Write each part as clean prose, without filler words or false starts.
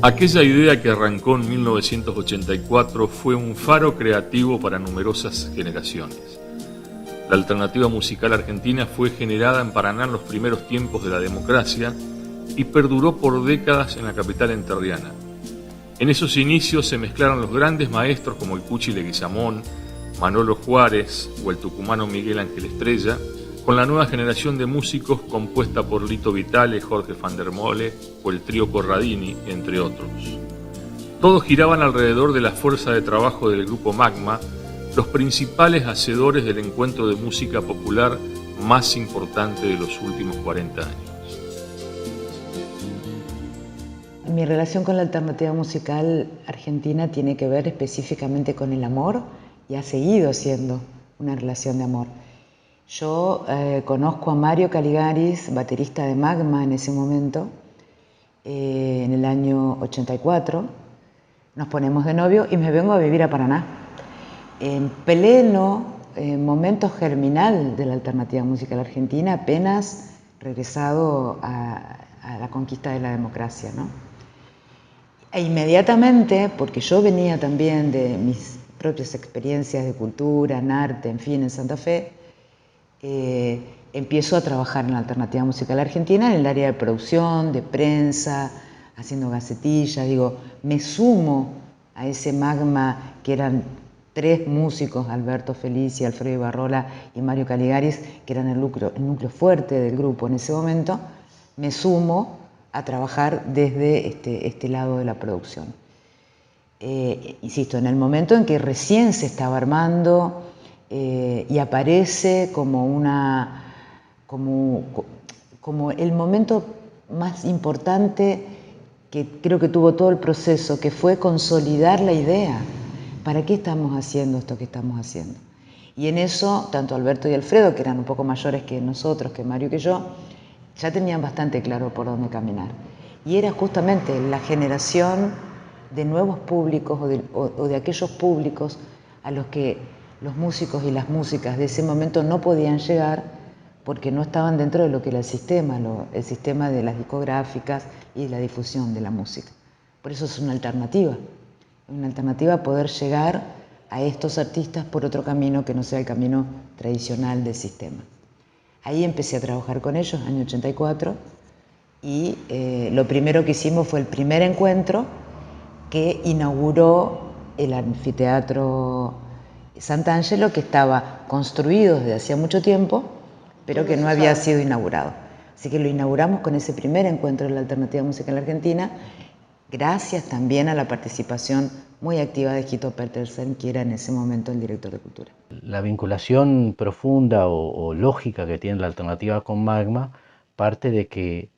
Aquella idea que arrancó en 1984 fue un faro creativo para numerosas generaciones. La alternativa musical argentina fue generada en Paraná en los primeros tiempos de la democracia y perduró por décadas en la capital entrerriana. En esos inicios se mezclaron los grandes maestros como el Cuchi Leguizamón, Manolo Juárez o el tucumano Miguel Ángel Estrella, con la nueva generación de músicos compuesta por Lito Vitale, Jorge van der Mole o el trío Corradini, entre otros. Todos giraban alrededor de la fuerza de trabajo del grupo Magma, los principales hacedores del encuentro de música popular más importante de los últimos 40 años. Mi relación con la alternativa musical argentina tiene que ver específicamente con el amor y ha seguido siendo una relación de amor. Yo conozco a Mario Caligaris, baterista de Magma en ese momento, en el año 84. Nos ponemos de novio y me vengo a vivir a Paraná. En pleno momento germinal de la alternativa musical argentina, apenas regresado a la conquista de la democracia, ¿no? E inmediatamente, porque yo venía también de mis propias experiencias de cultura, en arte, en fin, en Santa Fe, empiezo a trabajar en la alternativa musical argentina en el área de producción, de prensa, haciendo gacetillas. Me sumo a ese Magma que eran 3 músicos, Alberto Felici, Alfredo Ibarrola y Mario Caligaris, que eran el núcleo fuerte del grupo en ese momento. Me sumo a trabajar desde este lado de la producción. Insisto, en el momento en que recién se estaba armando y aparece como el momento más importante que creo que tuvo todo el proceso, que fue consolidar la idea. ¿Para qué estamos haciendo esto que estamos haciendo? Y en eso, tanto Alberto y Alfredo, que eran un poco mayores que nosotros, que Mario y que yo, ya tenían bastante claro por dónde caminar. Y era justamente la generación de nuevos públicos o de aquellos públicos a los que los músicos y las músicas de ese momento no podían llegar porque no estaban dentro de lo que era el sistema de las discográficas y de la difusión de la música. Por eso es una alternativa a poder llegar a estos artistas por otro camino que no sea el camino tradicional del sistema. Ahí empecé a trabajar con ellos, año 84, y lo primero que hicimos fue el primer encuentro que inauguró el anfiteatro Sant'Angelo, que estaba construido desde hacía mucho tiempo, pero que no había sido inaugurado. Así que lo inauguramos con ese primer encuentro de la alternativa musical argentina, gracias también a la participación muy activa de Gito Petersen, que era en ese momento el director de cultura. La vinculación profunda o lógica que tiene la alternativa con Magma parte de que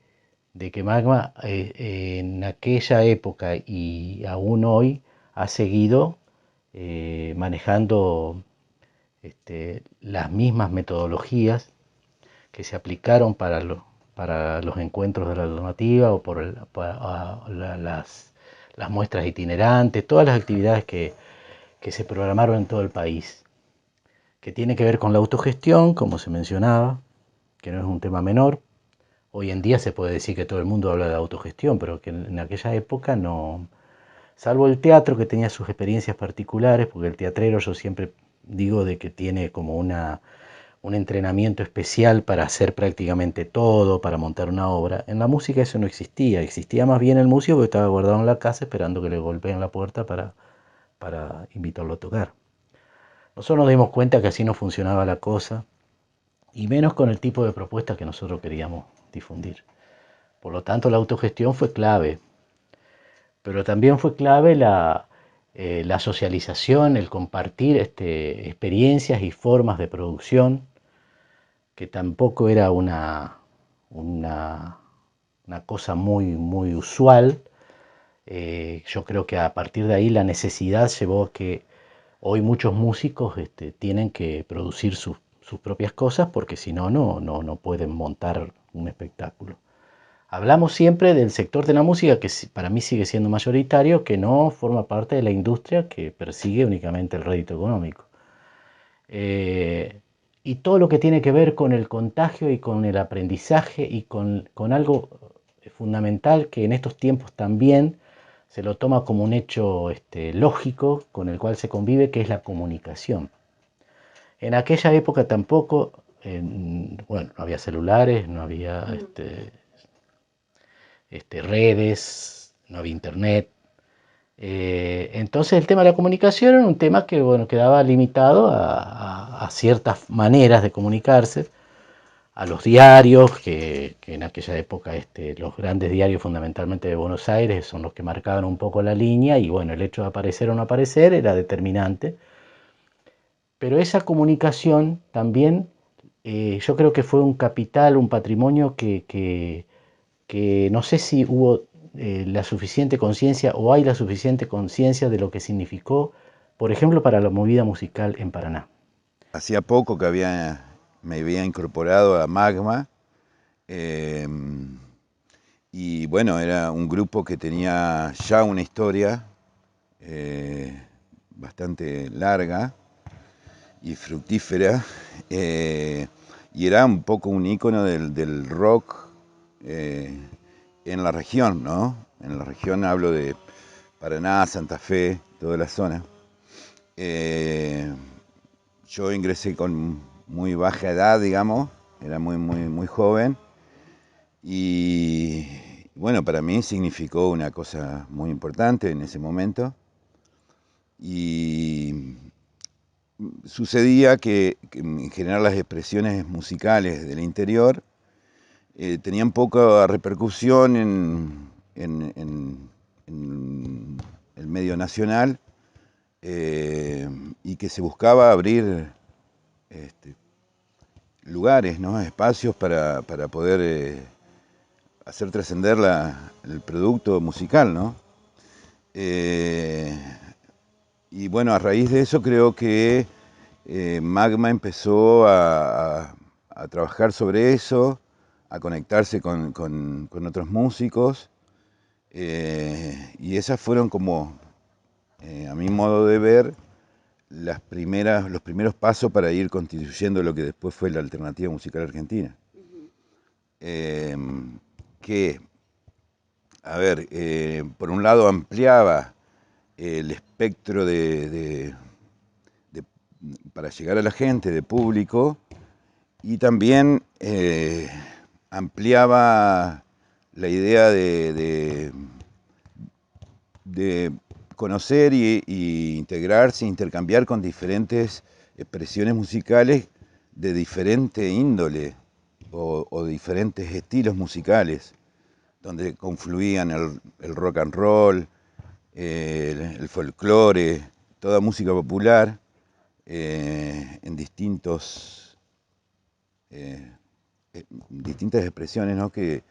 Magma en aquella época y aún hoy ha seguido manejando las mismas metodologías que se aplicaron para los encuentros de la alternativa o para las muestras itinerantes, todas las actividades que se programaron en todo el país, que tiene que ver con la autogestión, como se mencionaba, que no es un tema menor. Hoy en día se puede decir que todo el mundo habla de autogestión, pero que en aquella época no, salvo el teatro, que tenía sus experiencias particulares, porque el teatrero, yo siempre digo de que tiene como un entrenamiento especial para hacer prácticamente todo, para montar una obra. En la música eso no existía, existía más bien el músico que estaba guardado en la casa esperando que le golpeen la puerta para invitarlo a tocar. Nosotros nos dimos cuenta que así no funcionaba la cosa, y menos con el tipo de propuestas que nosotros queríamos difundir. Por lo tanto, la autogestión fue clave, pero también fue clave la socialización, el compartir experiencias y formas de producción, que tampoco era una cosa muy usual. Yo creo que a partir de ahí la necesidad llevó a que hoy muchos músicos tienen que producir sus propias cosas, porque si no, no pueden montar un espectáculo. Hablamos siempre del sector de la música, que para mí sigue siendo mayoritario, que no forma parte de la industria que persigue únicamente el rédito económico. Y todo lo que tiene que ver con el contagio y con el aprendizaje y con algo fundamental que en estos tiempos también se lo toma como un hecho lógico con el cual se convive, que es la comunicación. En aquella época tampoco, bueno, no había celulares, no había redes, no había internet. Entonces el tema de la comunicación era un tema que, bueno, quedaba limitado a ciertas maneras de comunicarse, a los diarios, que en aquella época los grandes diarios fundamentalmente de Buenos Aires son los que marcaban un poco la línea, y bueno, el hecho de aparecer o no aparecer era determinante. Pero esa comunicación también, yo creo que fue un capital, un patrimonio que no sé si hubo la suficiente conciencia o hay la suficiente conciencia de lo que significó, por ejemplo, para la movida musical en Paraná. Hacía poco que me había incorporado a Magma, eh, y bueno, era un grupo que tenía ya una historia bastante larga y fructífera, y era un poco un ícono del rock en la región, ¿no? En la región hablo de Paraná, Santa Fe, toda la zona. Yo ingresé con muy baja edad, digamos, era muy joven, y bueno, para mí significó una cosa muy importante en ese momento. Y sucedía que en general las expresiones musicales del interior tenían poca repercusión en el medio nacional, y que se buscaba abrir lugares, ¿no? Espacios para poder hacer trascender el producto musical, ¿no? Y bueno, a raíz de eso creo que Magma empezó a trabajar sobre eso, a conectarse con otros músicos, y esas fueron como, a mi modo de ver, los primeros pasos para ir constituyendo lo que después fue la alternativa musical argentina. Que, a ver, por un lado ampliaba el espectro para llegar a la gente, de público, y también ampliaba la idea de conocer y integrarse, intercambiar con diferentes expresiones musicales de diferente índole o diferentes estilos musicales, donde confluían el rock and roll, el folclore, toda música popular, en distintas expresiones, ¿no? que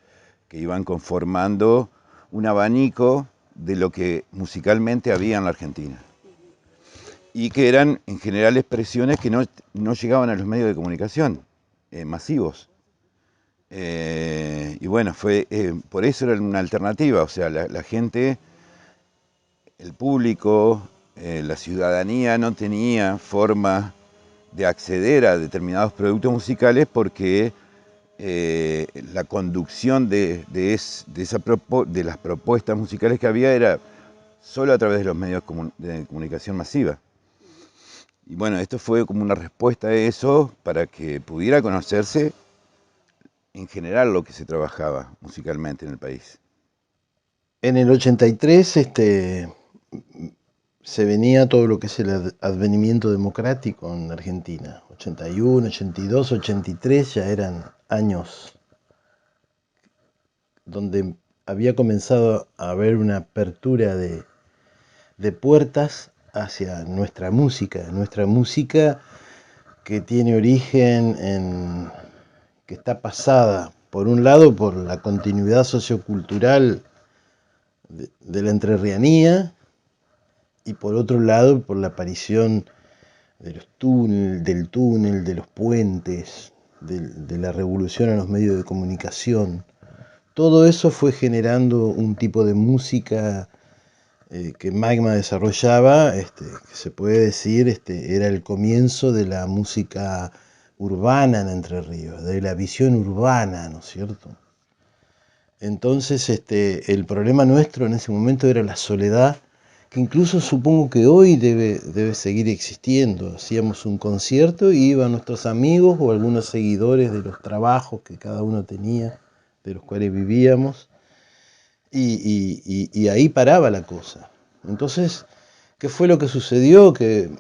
iban conformando un abanico de lo que musicalmente había en la Argentina, y que eran en general expresiones que no llegaban a los medios de comunicación masivos. Y bueno, por eso era una alternativa, o sea, la gente, el público, la ciudadanía no tenía forma de acceder a determinados productos musicales porque la conducción de las propuestas musicales que había era solo a través de los medios de comunicación masiva. Y bueno, esto fue como una respuesta a eso para que pudiera conocerse en general lo que se trabajaba musicalmente en el país. En el 83 se venía todo lo que es el advenimiento democrático en Argentina. 81, 82, 83 ya eran años donde había comenzado a haber una apertura de puertas hacia nuestra música que tiene origen que está pasada, por un lado, por la continuidad sociocultural de la entrerrianía, y por otro lado, por la aparición del túnel, de los puentes, de la revolución a los medios de comunicación. Todo eso fue generando un tipo de música que Magma desarrollaba, que se puede decir era el comienzo de la música urbana en Entre Ríos, de la visión urbana, ¿no es cierto? Entonces, el problema nuestro en ese momento era la soledad, que incluso supongo que hoy debe seguir existiendo. Hacíamos un concierto y iban nuestros amigos o algunos seguidores de los trabajos que cada uno tenía, de los cuales vivíamos, y ahí paraba la cosa. Entonces, ¿qué fue lo que sucedió? Que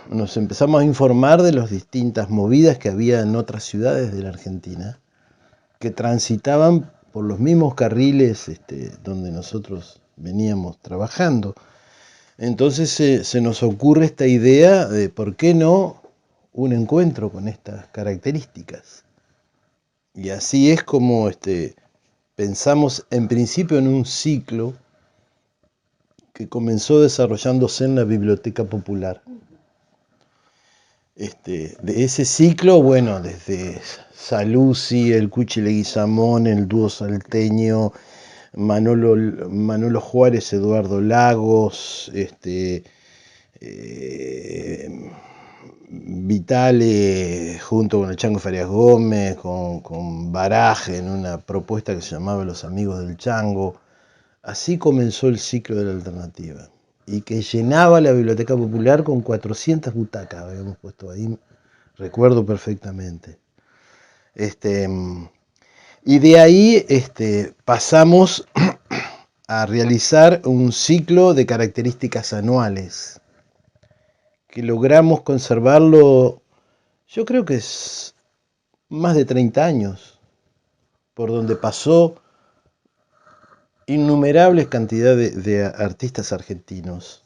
nos empezamos a informar de las distintas movidas que había en otras ciudades de la Argentina, que transitaban por los mismos carriles donde nosotros veníamos trabajando. Entonces se nos ocurre esta idea de por qué no un encuentro con estas características. Y así es como pensamos en principio en un ciclo que comenzó desarrollándose en la Biblioteca Popular. De ese ciclo, bueno, desde Saluzzi, el Cuchi Leguizamón, el dúo salteño, Manolo Juárez, Eduardo Lagos, Vitale junto con el Chango Farias Gómez, con Baraje en una propuesta que se llamaba Los Amigos del Chango. Así comenzó el ciclo de la alternativa, y que llenaba la Biblioteca Popular con 400 butacas, habíamos puesto ahí, recuerdo perfectamente. Y de ahí pasamos a realizar un ciclo de características anuales, que logramos conservarlo, yo creo que es más de 30 años, por donde pasó innumerables cantidades de artistas argentinos.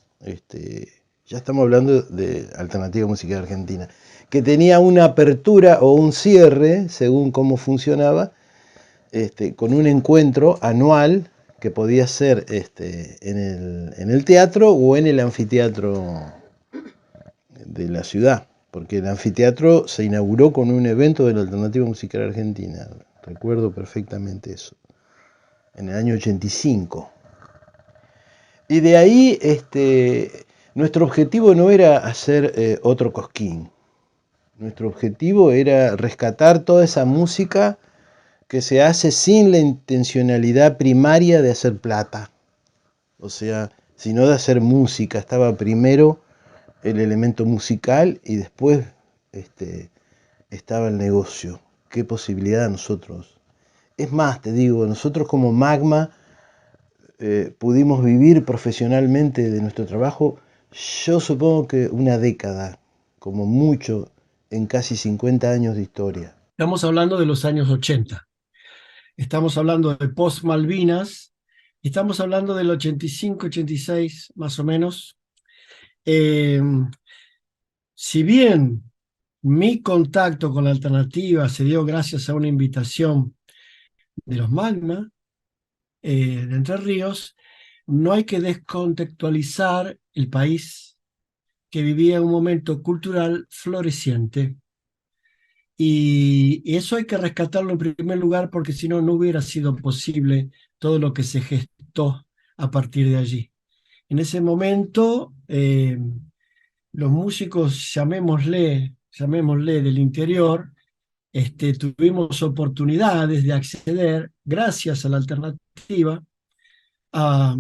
Ya estamos hablando de alternativa musical argentina, que tenía una apertura o un cierre, según cómo funcionaba, con un encuentro anual que podía ser en el teatro o en el anfiteatro de la ciudad, porque el anfiteatro se inauguró con un evento de la alternativa musical argentina, recuerdo perfectamente eso, en el año 85. Y de ahí nuestro objetivo no era hacer otro Cosquín. Nuestro objetivo era rescatar toda esa música que se hace sin la intencionalidad primaria de hacer plata. O sea, sino de hacer música. Estaba primero el elemento musical y después estaba el negocio. Qué posibilidad a nosotros. Es más, te digo, nosotros como Magma pudimos vivir profesionalmente de nuestro trabajo, yo supongo que una década, como mucho, en casi 50 años de historia. Estamos hablando de los años 80. Estamos hablando de post-Malvinas. Estamos hablando del 85, 86, más o menos. Si bien mi contacto con la alternativa se dio gracias a una invitación de los Magma, de Entre Ríos, no hay que descontextualizar el país que vivía un momento cultural floreciente. Y eso hay que rescatarlo en primer lugar, porque si no, no hubiera sido posible todo lo que se gestó a partir de allí. En ese momento, los músicos, llamémosle del interior, tuvimos oportunidades de acceder, gracias a la alternativa, a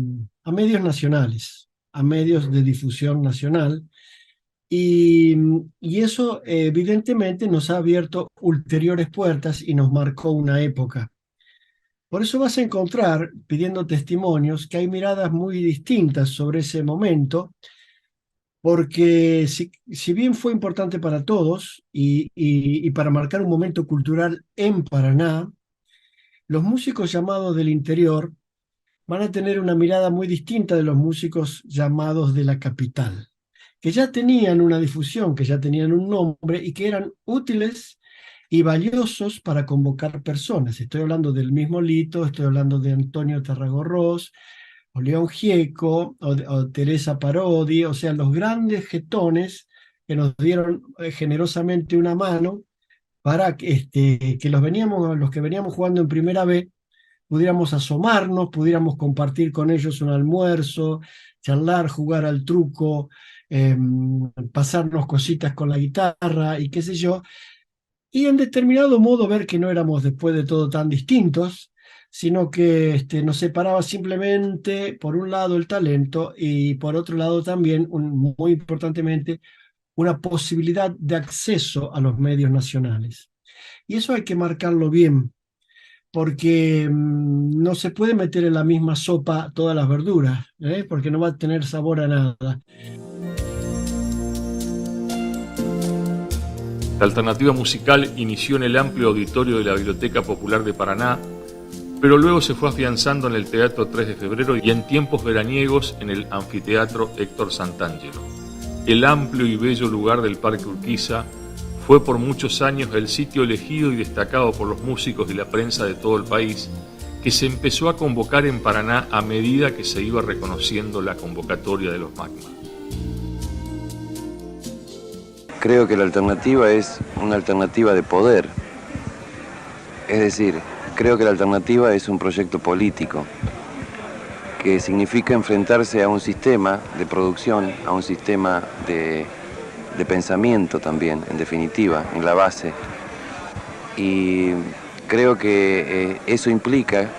medios nacionales, a medios de difusión nacional, y eso evidentemente nos ha abierto ulteriores puertas y nos marcó una época. Por eso vas a encontrar, pidiendo testimonios, que hay miradas muy distintas sobre ese momento, porque si bien fue importante para todos y para marcar un momento cultural en Paraná, los músicos llamados del interior van a tener una mirada muy distinta de los músicos llamados de la capital, que ya tenían una difusión, que ya tenían un nombre y que eran útiles y valiosos para convocar personas. Estoy hablando del mismo Lito, estoy hablando de Antonio Tarragorros, o León Gieco, o Teresa Parodi, o sea, los grandes jetones que nos dieron generosamente una mano para que los que veníamos jugando en Primera B pudiéramos asomarnos, pudiéramos compartir con ellos un almuerzo, charlar, jugar al truco, pasarnos cositas con la guitarra y qué sé yo, y en determinado modo ver que no éramos después de todo tan distintos, sino que nos separaba simplemente, por un lado, el talento y por otro lado también, muy importantemente, una posibilidad de acceso a los medios nacionales. Y eso hay que marcarlo bien, porque no se puede meter en la misma sopa todas las verduras, porque no va a tener sabor a nada. La alternativa musical inició en el amplio auditorio de la Biblioteca Popular de Paraná, pero luego se fue afianzando en el Teatro 3 de Febrero y en tiempos veraniegos en el Anfiteatro Héctor Santangelo. El amplio y bello lugar del Parque Urquiza fue por muchos años el sitio elegido y destacado por los músicos y la prensa de todo el país, que se empezó a convocar en Paraná a medida que se iba reconociendo la convocatoria de los MACMA. Creo que la alternativa es una alternativa de poder. Es decir, creo que la alternativa es un proyecto político que significa enfrentarse a un sistema de producción, a un sistema de pensamiento también, en definitiva, en la base. Y creo que eso implica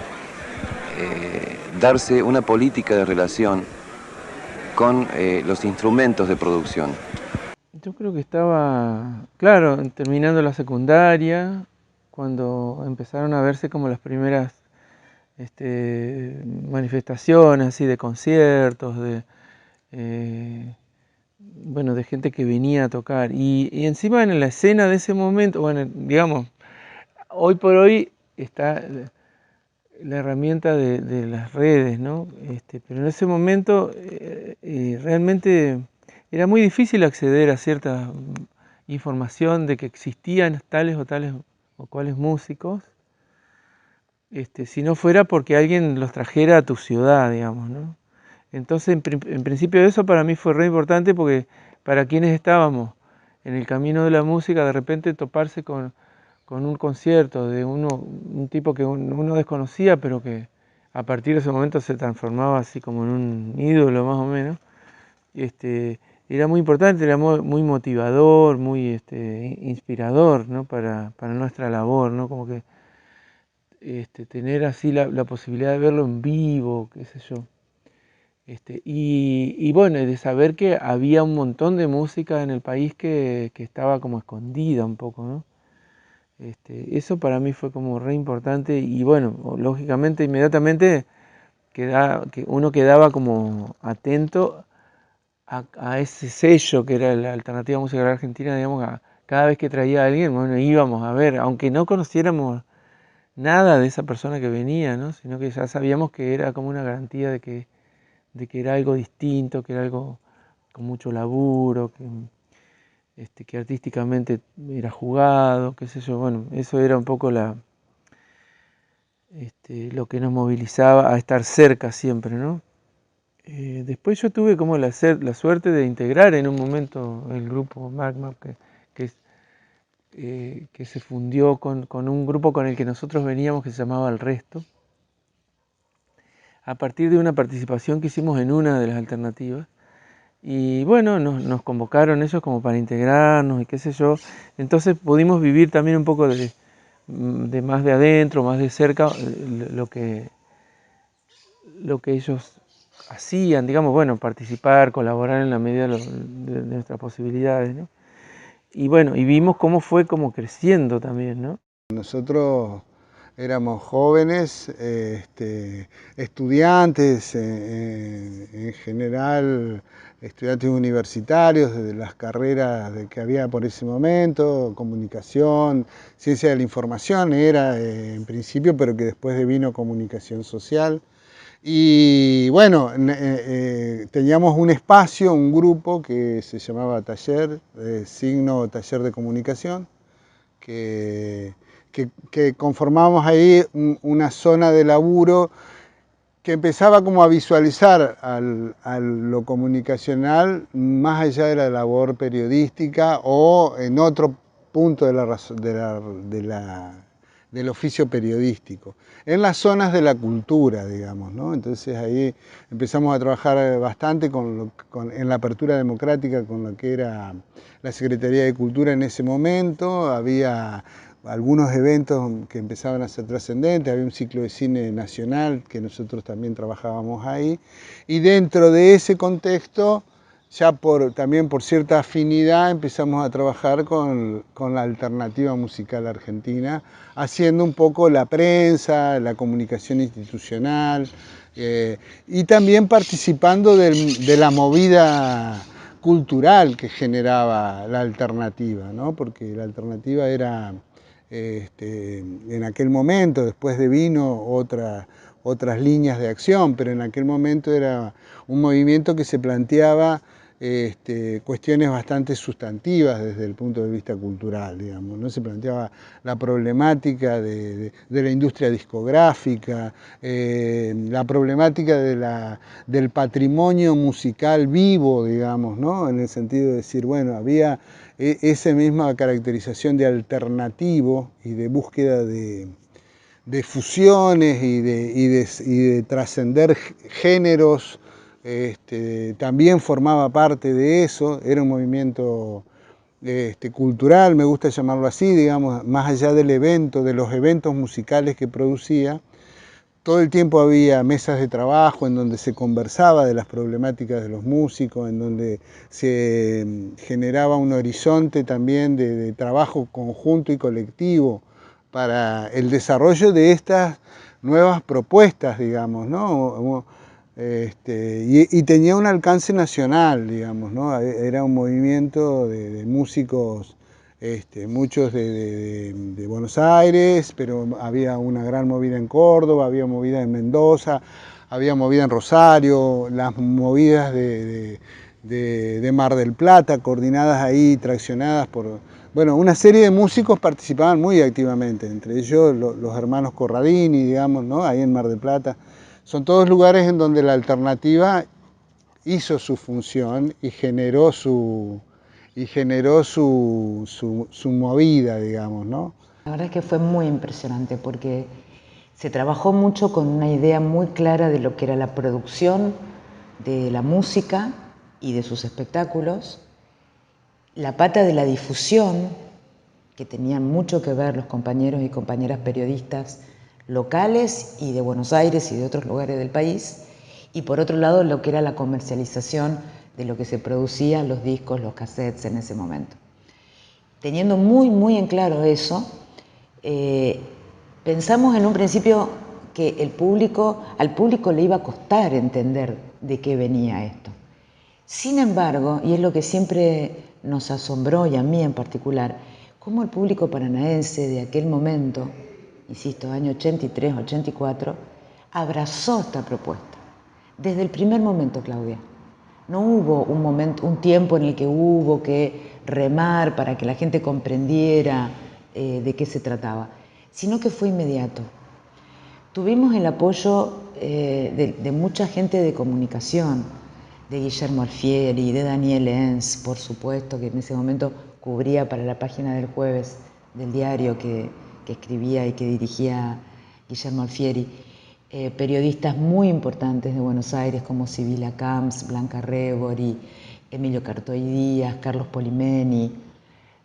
darse una política de relación con los instrumentos de producción. Yo creo que estaba, claro, terminando la secundaria, cuando empezaron a verse como las primeras manifestaciones así de conciertos, bueno, de gente que venía a tocar. Y encima en la escena de ese momento, bueno, digamos, hoy por hoy está la herramienta de las redes, ¿no? Pero en ese momento realmente era muy difícil acceder a cierta información de que existían tales o cuales músicos, si no fuera porque alguien los trajera a tu ciudad, digamos, ¿no? Entonces, en principio eso para mí fue re importante porque para quienes estábamos en el camino de la música, de repente toparse con un concierto de un tipo que uno desconocía, pero que a partir de ese momento se transformaba así como en un ídolo más o menos, era muy importante, era muy motivador, muy inspirador, ¿no? para nuestra labor, ¿no? Como que tener así la posibilidad de verlo en vivo, qué sé yo. Y bueno, de saber que había un montón de música en el país que estaba como escondida un poco, ¿no? Eso para mí fue como re importante y bueno, lógicamente inmediatamente que uno quedaba como atento a ese sello que era la Alternativa Musical Argentina, digamos, cada vez que traía a alguien, bueno, íbamos a ver, aunque no conociéramos nada de esa persona que venía, ¿no? Sino que ya sabíamos que era como una garantía de que era algo distinto, que era algo con mucho laburo, que artísticamente era jugado, qué sé yo, bueno, eso era un poco lo que nos movilizaba a estar cerca siempre, ¿no? Después yo tuve como la suerte de integrar en un momento el grupo MACMA, que se fundió con un grupo con el que nosotros veníamos que se llamaba El Resto, a partir de una participación que hicimos en una de las alternativas. Y bueno, nos convocaron ellos como para integrarnos y qué sé yo. Entonces pudimos vivir también un poco de más de adentro, más de cerca, lo que ellos hacían, digamos, bueno, participar, colaborar en la medida de nuestras posibilidades, ¿no? Y bueno, y vimos cómo fue como creciendo también, ¿no? Nosotros éramos jóvenes, estudiantes, en general estudiantes universitarios de las carreras que había por ese momento, comunicación, ciencia de la información era en principio, pero que después devino comunicación social. Y bueno, teníamos un espacio, un grupo que se llamaba Taller, signo Taller de Comunicación, que conformábamos ahí una zona de laburo que empezaba como a visualizar a lo comunicacional más allá de la labor periodística o en otro punto del oficio periodístico, en las zonas de la cultura, digamos, ¿no? Entonces ahí empezamos a trabajar bastante en la apertura democrática con lo que era la Secretaría de Cultura en ese momento. Había algunos eventos que empezaban a ser trascendentes, había un ciclo de cine nacional que nosotros también trabajábamos ahí, y dentro de ese contexto, ya también por cierta afinidad, empezamos a trabajar con la alternativa musical argentina, haciendo un poco la prensa, la comunicación institucional, y también participando de la movida cultural que generaba la alternativa, ¿no? Porque la alternativa era, en aquel momento, después vino otras líneas de acción, pero en aquel momento era un movimiento que se planteaba cuestiones bastante sustantivas desde el punto de vista cultural, digamos, ¿no? Se planteaba la problemática de la industria discográfica, la problemática del patrimonio musical vivo, digamos, ¿no? En el sentido de decir, bueno, había esa misma caracterización de alternativo y de búsqueda de fusiones y de trascender géneros. También formaba parte de eso, era un movimiento cultural, me gusta llamarlo así, digamos, más allá del evento, de los eventos musicales que producía. Todo el tiempo había mesas de trabajo en donde se conversaba de las problemáticas de los músicos, en donde se generaba un horizonte también de trabajo conjunto y colectivo para el desarrollo de estas nuevas propuestas, digamos, ¿no? Y tenía un alcance nacional, digamos, ¿no? Era un movimiento de músicos, muchos de Buenos Aires, pero había una gran movida en Córdoba, había movida en Mendoza, había movida en Rosario, las movidas de Mar del Plata, coordinadas ahí, traccionadas por... Bueno, una serie de músicos participaban muy activamente, entre ellos los hermanos Corradini, digamos, ¿no? Ahí en Mar del Plata. Son todos lugares en donde la alternativa hizo su función y generó su movida, digamos, ¿no? La verdad es que fue muy impresionante porque se trabajó mucho con una idea muy clara de lo que era la producción de la música y de sus espectáculos, la pata de la difusión, que tenían mucho que ver los compañeros y compañeras periodistas locales y de Buenos Aires y de otros lugares del país, y por otro lado lo que era la comercialización de lo que se producía, los discos, los cassettes en ese momento. Teniendo muy en claro eso, pensamos en un principio que al público le iba a costar entender de qué venía esto. Sin embargo, y es lo que siempre nos asombró, y a mí en particular, cómo el público paranaense de aquel momento, insisto, año 83, 84, abrazó esta propuesta. Desde el primer momento, Claudia. No hubo un tiempo en el que hubo que remar para que la gente comprendiera de qué se trataba, sino que fue inmediato. Tuvimos el apoyo de mucha gente de comunicación, de Guillermo Alfieri, de Daniel Enz, por supuesto, que en ese momento cubría para la página del Jueves del diario que escribía y que dirigía Guillermo Alfieri, periodistas muy importantes de Buenos Aires como Sibila Camps, Blanca Rebori, Emilio Cartoy Díaz, Carlos Polimeni,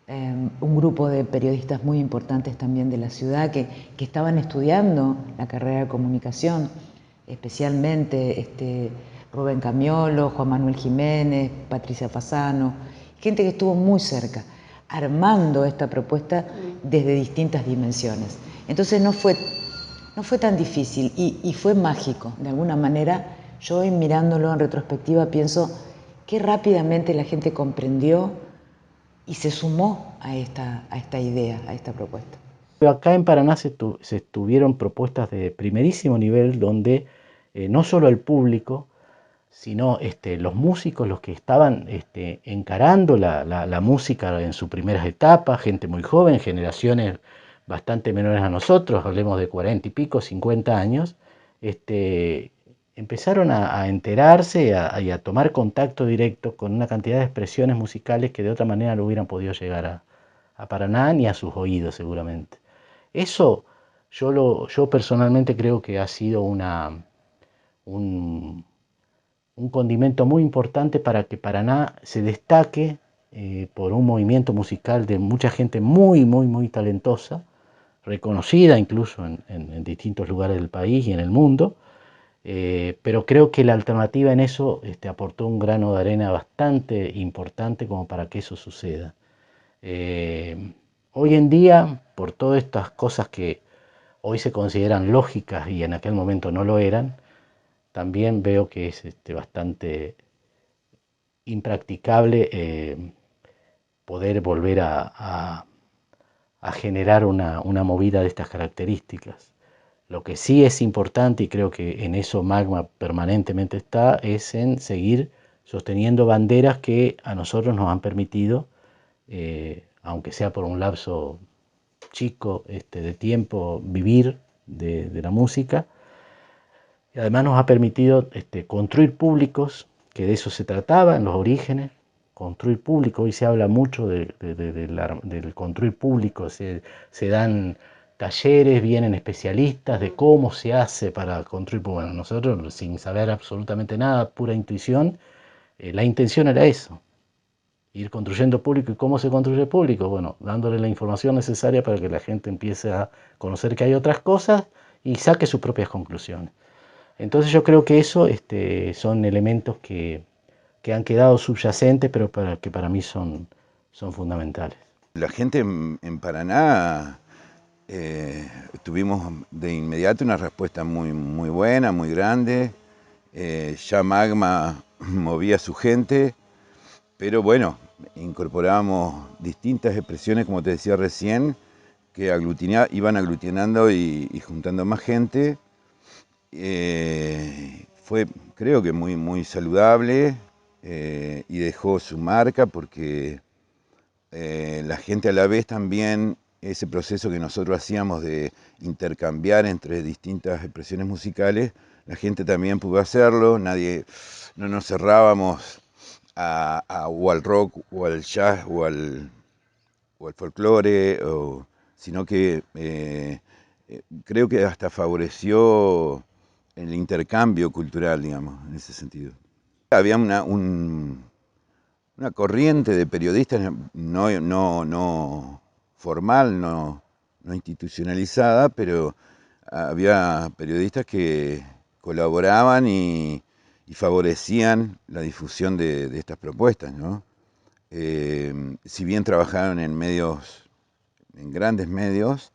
un grupo de periodistas muy importantes también de la ciudad que estaban estudiando la carrera de comunicación, especialmente Rubén Camiolo, Juan Manuel Jiménez, Patricia Fasano, gente que estuvo muy cerca, armando esta propuesta desde distintas dimensiones. Entonces no fue tan difícil y fue mágico. De alguna manera, yo hoy mirándolo en retrospectiva pienso que rápidamente la gente comprendió y se sumó a esta idea, a esta propuesta. Acá en Paraná se tuvieron propuestas de primerísimo nivel donde no solo el público, sino los músicos, los que estaban encarando la música en sus primeras etapas, gente muy joven, generaciones bastante menores a nosotros, hablemos de 40 y pico, 50 años, empezaron a enterarse y a tomar contacto directo con una cantidad de expresiones musicales que de otra manera no hubieran podido llegar a Paraná ni a sus oídos seguramente. Eso yo personalmente creo que ha sido un condimento muy importante para que Paraná se destaque por un movimiento musical de mucha gente muy, muy, muy talentosa, reconocida incluso en distintos lugares del país y en el mundo, pero creo que la alternativa en eso aportó un grano de arena bastante importante como para que eso suceda. Hoy en día, por todas estas cosas que hoy se consideran lógicas y en aquel momento no lo eran, también veo que es bastante impracticable poder volver a generar una movida de estas características. Lo que sí es importante, y creo que en eso Magma permanentemente está, es en seguir sosteniendo banderas que a nosotros nos han permitido, aunque sea por un lapso chico de tiempo, vivir de la música. Y además nos ha permitido construir públicos, que de eso se trataba en los orígenes, construir público. Hoy se habla mucho del construir público, se dan talleres, vienen especialistas de cómo se hace para construir público. Bueno, nosotros, sin saber absolutamente nada, pura intuición, la intención era eso, ir construyendo público. ¿Y cómo se construye público? Bueno, dándole la información necesaria para que la gente empiece a conocer que hay otras cosas y saque sus propias conclusiones. Entonces yo creo que eso son elementos que han quedado subyacentes, pero que para mí son fundamentales. La gente en Paraná tuvimos de inmediato una respuesta muy, muy buena, muy grande. Ya Magma movía a su gente, pero bueno, incorporábamos distintas expresiones, como te decía recién, que iban aglutinando y juntando más gente. Fue, creo que muy, muy saludable y dejó su marca porque la gente a la vez también, ese proceso que nosotros hacíamos de intercambiar entre distintas expresiones musicales, la gente también pudo hacerlo, no nos cerrábamos o al rock o al jazz o al folclore, sino que creo que hasta favoreció el intercambio cultural, digamos, en ese sentido. Había una corriente de periodistas no formal, no institucionalizada, pero había periodistas que colaboraban y favorecían la difusión de estas propuestas, ¿no? Si bien trabajaron en grandes medios,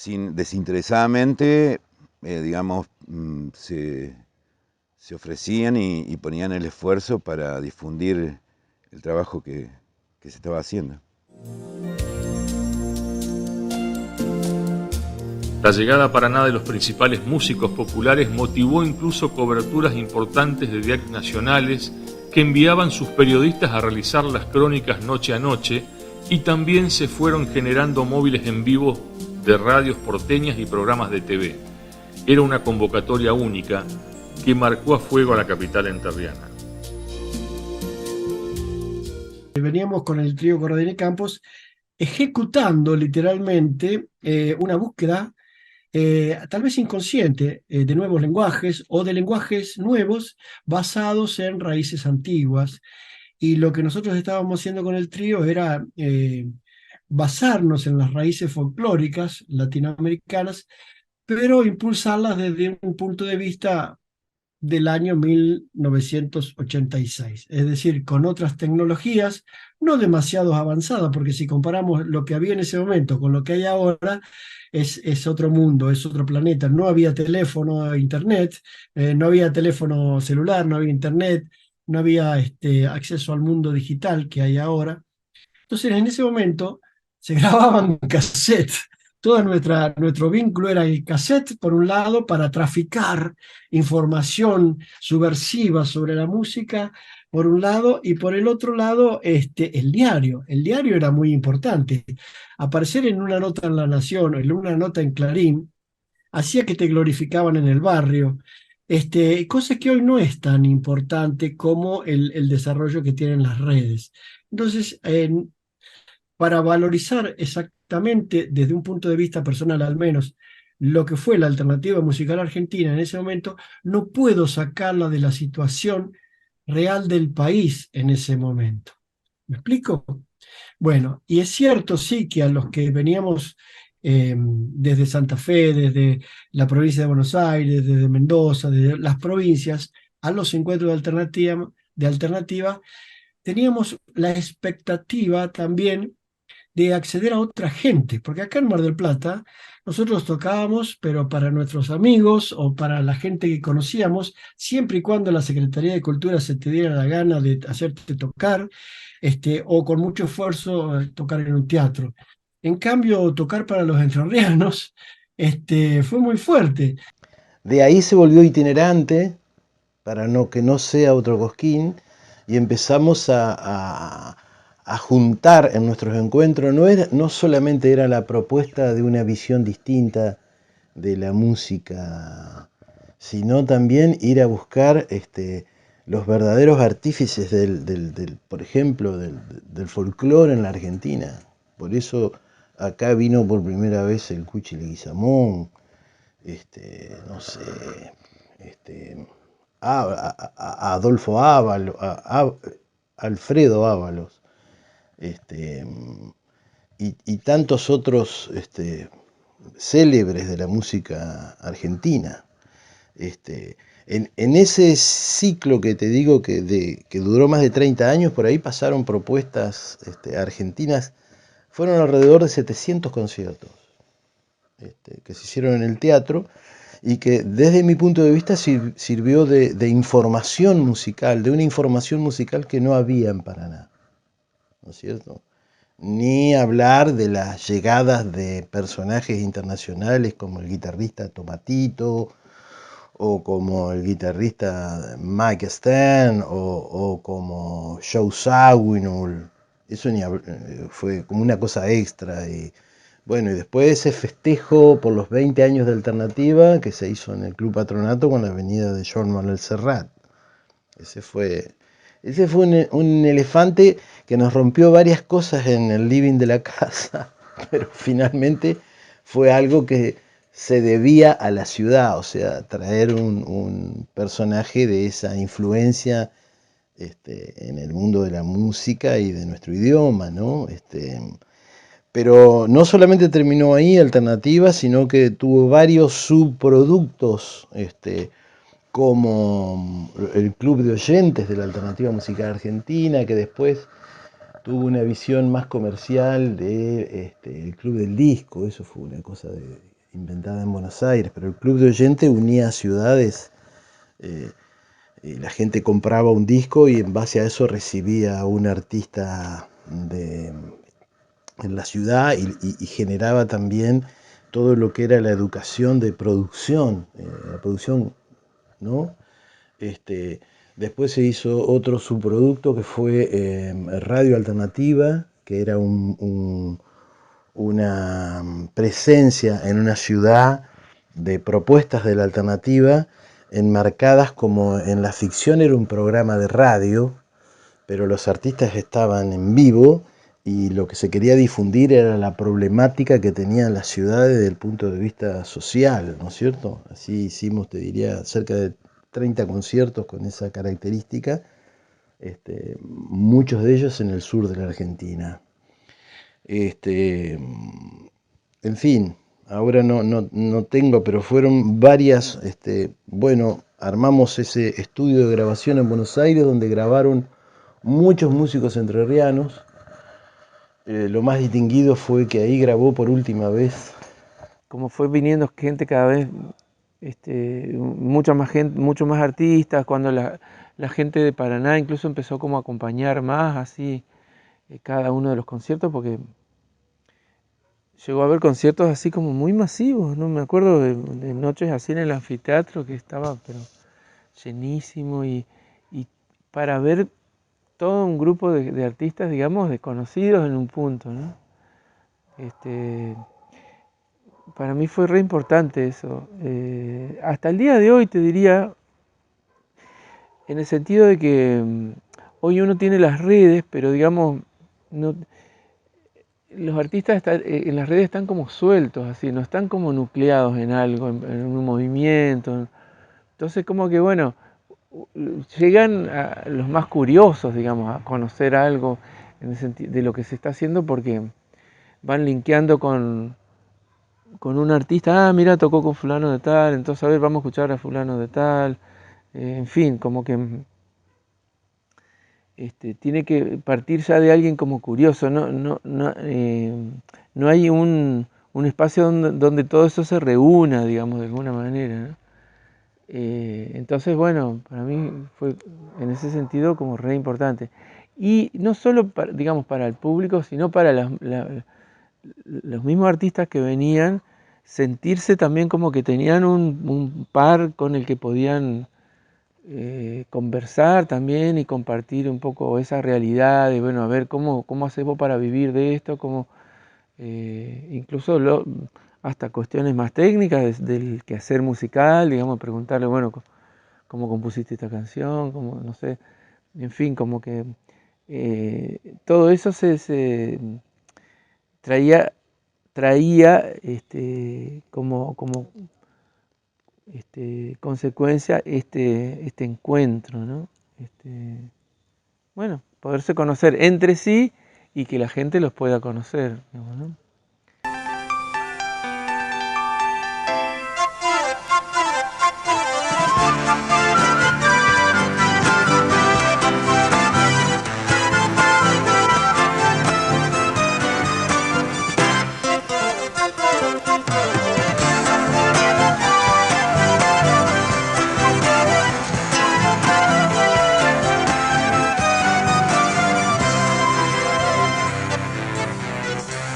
desinteresadamente, digamos, se ofrecían y ponían el esfuerzo para difundir el trabajo que se estaba haciendo. La llegada a Paraná de los principales músicos populares motivó incluso coberturas importantes de diarios nacionales que enviaban sus periodistas a realizar las crónicas noche a noche, y también se fueron generando móviles en vivo de radios porteñas y programas de TV. Era una convocatoria única que marcó a fuego a la capital entrerriana. Veníamos con el trío Corradini Campos ejecutando literalmente una búsqueda tal vez inconsciente de nuevos lenguajes o de lenguajes nuevos basados en raíces antiguas. Y lo que nosotros estábamos haciendo con el trío era basarnos en las raíces folclóricas latinoamericanas, pero impulsarlas desde un punto de vista del año 1986, es decir, con otras tecnologías no demasiado avanzadas, porque si comparamos lo que había en ese momento con lo que hay ahora, es otro mundo, es otro planeta. No había teléfono, internet, no había teléfono celular, no había internet, no había acceso al mundo digital que hay ahora. Entonces, en ese momento se grababan cassettes. Todo nuestro vínculo era el cassette, por un lado, para traficar información subversiva sobre la música, por un lado, y por el otro lado, el diario. El diario era muy importante. Aparecer en una nota en La Nación o en una nota en Clarín hacía que te glorificaban en el barrio, cosa que hoy no es tan importante como el desarrollo que tienen las redes. Entonces, para valorizar exactamente desde un punto de vista personal al menos lo que fue la alternativa musical argentina en ese momento, no puedo sacarla de la situación real del país en ese momento. ¿Me explico? Bueno, y es cierto, sí, que a los que veníamos desde Santa Fe, desde la provincia de Buenos Aires, desde Mendoza, desde las provincias, a los encuentros de alternativa, teníamos la expectativa también de acceder a otra gente, porque acá en Mar del Plata nosotros tocábamos, pero para nuestros amigos o para la gente que conocíamos, siempre y cuando la Secretaría de Cultura se te diera la gana de hacerte tocar, o con mucho esfuerzo tocar en un teatro. En cambio, tocar para los entrerrianos, fue muy fuerte. De ahí se volvió itinerante, para que no sea otro Cosquín, y empezamos a juntar en nuestros encuentros. No solamente era la propuesta de una visión distinta de la música, sino también ir a buscar los verdaderos artífices por ejemplo, del folclore en la Argentina. Por eso acá vino por primera vez el Cuchi Leguizamón, no sé, a Adolfo Ábalos, Alfredo Ábalos, y tantos otros célebres de la música argentina. En ese ciclo que te digo que duró más de 30 años, por ahí pasaron propuestas argentinas, fueron alrededor de 700 conciertos que se hicieron en el teatro y que desde mi punto de vista sirvió de información musical, de una información musical que no había en Paraná, ¿no es cierto? Ni hablar de las llegadas de personajes internacionales como el guitarrista Tomatito, o como el guitarrista Mike Stern, o como Joe Zawinul. Eso fue como una cosa extra. Y bueno, y después ese festejo por los 20 años de Alternativa que se hizo en el Club Patronato con la venida de Joan Manuel Serrat. Ese fue un elefante que nos rompió varias cosas en el living de la casa, pero finalmente fue algo que se debía a la ciudad, o sea, traer un personaje de esa influencia en el mundo de la música y de nuestro idioma, ¿no? Pero no solamente terminó ahí Alternativa, sino que tuvo varios subproductos, como el Club de Oyentes de la Alternativa Musical Argentina, que después tuvo una visión más comercial de el Club del Disco. Eso fue una cosa inventada en Buenos Aires, pero el Club de Oyentes unía ciudades, y la gente compraba un disco y en base a eso recibía a un artista en la ciudad, y generaba también todo lo que era la educación de producción, la producción, ¿no? Después se hizo otro subproducto que fue Radio Alternativa, que era una presencia en una ciudad de propuestas de la alternativa, enmarcadas como en la ficción era un programa de radio, pero los artistas estaban en vivo y lo que se quería difundir era la problemática que tenían las ciudades desde el punto de vista social, ¿no es cierto? Así hicimos, te diría, cerca de 30 conciertos con esa característica, muchos de ellos en el sur de la Argentina. En fin, ahora no tengo, pero fueron varias, bueno, armamos ese estudio de grabación en Buenos Aires donde grabaron muchos músicos entrerrianos. Lo más distinguido fue que ahí grabó por última vez. Como fue viniendo gente cada vez, mucha más gente, muchos más artistas, cuando la gente de Paraná incluso empezó como a acompañar más así cada uno de los conciertos, porque llegó a haber conciertos así como muy masivos, ¿no? Me acuerdo de noches así en el anfiteatro que estaba pero llenísimo, y para ver todo un grupo de artistas, digamos, desconocidos en un punto, ¿no? Para mí fue re importante eso. Hasta el día de hoy te diría, en el sentido de que hoy uno tiene las redes, pero digamos, los artistas en las redes están como sueltos, así, no están como nucleados en algo, en un movimiento. Entonces como que bueno, llegan a los más curiosos, digamos, a conocer algo en el sentido de lo que se está haciendo, porque van linkeando con un artista. Ah, mira, tocó con fulano de tal, entonces a ver, vamos a escuchar a fulano de tal. En fin, como que tiene que partir ya de alguien como curioso. No hay un espacio donde todo eso se reúna, digamos, de alguna manera, ¿no? Entonces, bueno, para mí fue en ese sentido como re importante. Y no solo para, digamos, para el público, sino para los mismos artistas que venían, sentirse también como que tenían un par con el que podían conversar también y compartir un poco esa realidad de, bueno, a ver, ¿cómo haces vos para vivir de esto? Incluso hasta cuestiones más técnicas del quehacer musical, digamos, preguntarle, bueno, ¿cómo compusiste esta canción? ¿Cómo, no sé, en fin, como que todo eso se traía como consecuencia este encuentro, ¿no? Bueno, poderse conocer entre sí y que la gente los pueda conocer, digamos, ¿no?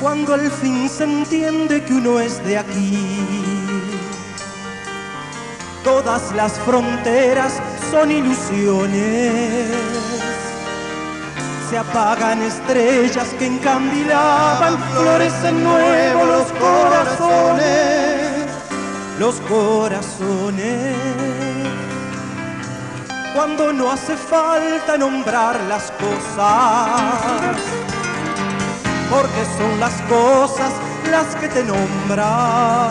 Cuando al fin se entiende que uno es de aquí, todas las fronteras son ilusiones, se apagan estrellas que encandilaban, florecen nuevos los corazones, los corazones. Cuando no hace falta nombrar las cosas, porque son las cosas las que te nombran.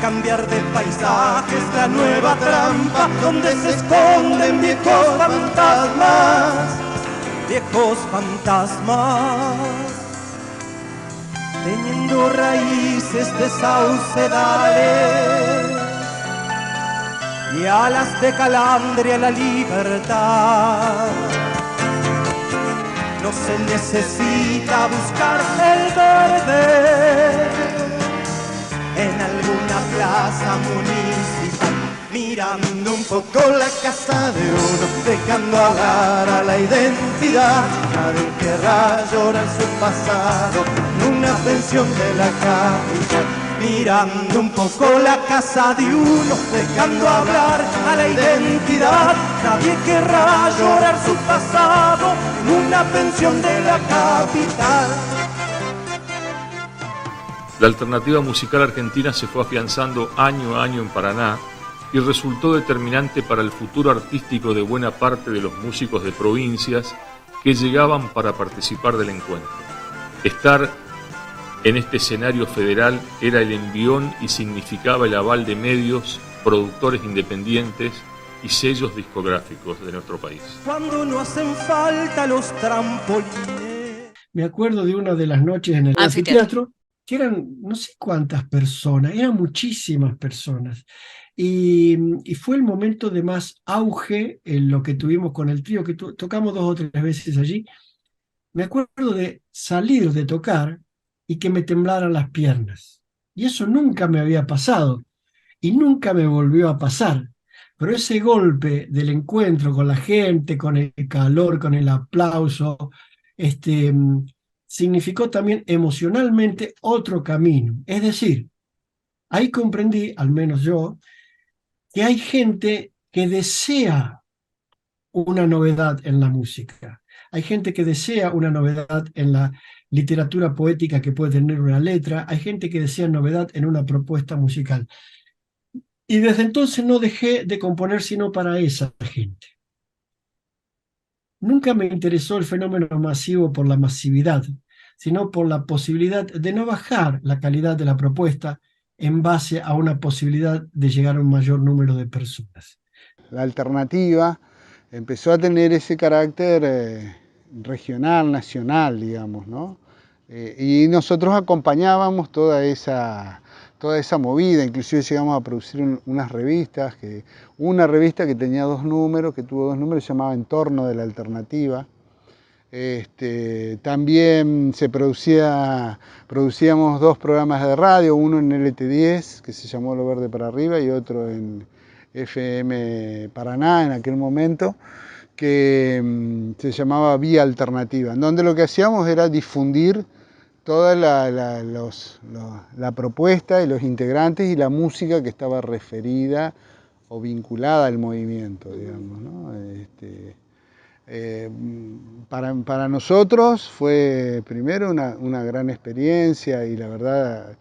Cambiar de paisaje es la nueva trampa donde se esconden viejos fantasmas, viejos fantasmas, teniendo raíces de saucedales y alas de calandria a la libertad. No se necesita buscar el verde en alguna plaza municipal, mirando un poco la casa de uno, dejando hablar a la identidad. Nadie querrá llorar su pasado en una pensión de la capital, mirando un poco la casa de uno, dejando hablar a la identidad. Nadie querrá llorar su pasado en una pensión de la capital. La alternativa musical argentina se fue afianzando año a año en Paraná y resultó determinante para el futuro artístico de buena parte de los músicos de provincias que llegaban para participar del encuentro. Estar en este escenario federal era el envión y significaba el aval de medios, productores independientes y sellos discográficos de nuestro país. Cuando no hacen falta los trampolines. Me acuerdo de una de las noches en el anfiteatro, que eran no sé cuántas personas, eran muchísimas personas. Y fue el momento de más auge en lo que tuvimos con el trío, que tocamos 2 o 3 veces allí. Me acuerdo de salir de tocar y que me temblaran las piernas. Y eso nunca me había pasado y nunca me volvió a pasar. Pero ese golpe del encuentro con la gente, con el calor, con el aplauso, significó también emocionalmente otro camino. Es decir, ahí comprendí, al menos yo, que hay gente que desea una novedad en la música. Hay gente que desea una novedad en la literatura poética que puede tener una letra. Hay gente que desea novedad en una propuesta musical. Y desde entonces no dejé de componer sino para esa gente. Nunca me interesó el fenómeno masivo por la masividad, sino por la posibilidad de no bajar la calidad de la propuesta en base a una posibilidad de llegar a un mayor número de personas. la alternativa empezó a tener ese carácter regional, nacional, digamos, ¿no? Y nosotros acompañábamos toda esa movida, inclusive llegamos a producir unas revistas, una revista que tenía 2 números, que tuvo 2 números, se llamaba Entorno de la Alternativa. También producíamos 2 programas de radio, uno en LT10, que se llamó Lo Verde para Arriba, y otro en FM Paraná en aquel momento, que se llamaba Vía Alternativa, en donde lo que hacíamos era difundir toda la propuesta y los integrantes y la música que estaba referida o vinculada al movimiento, digamos, ¿no? Para nosotros fue primero una gran experiencia y la verdad,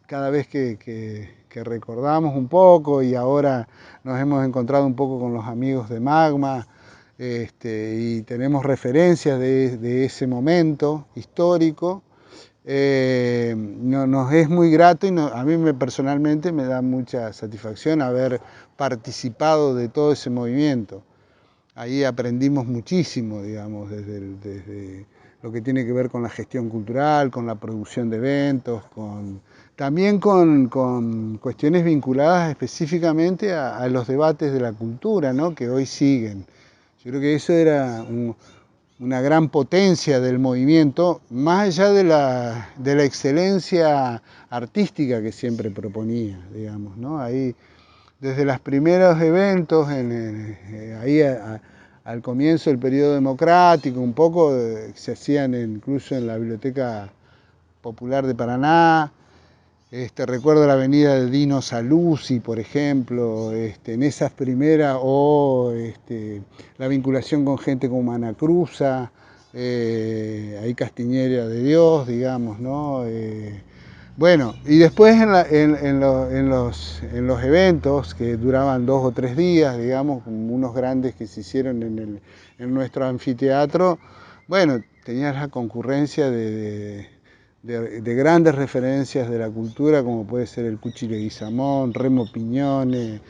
cada vez que recordamos un poco, y ahora nos hemos encontrado un poco con los amigos de Magma, y tenemos referencias de ese momento histórico, nos es muy grato y a mí personalmente me da mucha satisfacción haber participado de todo ese movimiento. Ahí aprendimos muchísimo, digamos, desde lo que tiene que ver con la gestión cultural, con la producción de eventos, también con cuestiones vinculadas específicamente a los debates de la cultura, ¿no? Que hoy siguen. Yo creo que eso era una gran potencia del movimiento, más allá de la excelencia artística que siempre proponía, digamos, ¿no? Ahí, desde los primeros eventos, ahí al comienzo del periodo democrático, un poco se hacían incluso en la Biblioteca Popular de Paraná. Recuerdo la avenida de Dino Saluzzi, por ejemplo, en esas primeras, o la vinculación con gente como Ana Cruza, ahí Castiñera de Dios, digamos, ¿no? Bueno, y después en los eventos que duraban 2 o 3 días, digamos, como unos grandes que se hicieron en nuestro anfiteatro, bueno, tenías la concurrencia de grandes referencias de la cultura, como puede ser el Cuchi Leguizamón, Remo Pignone,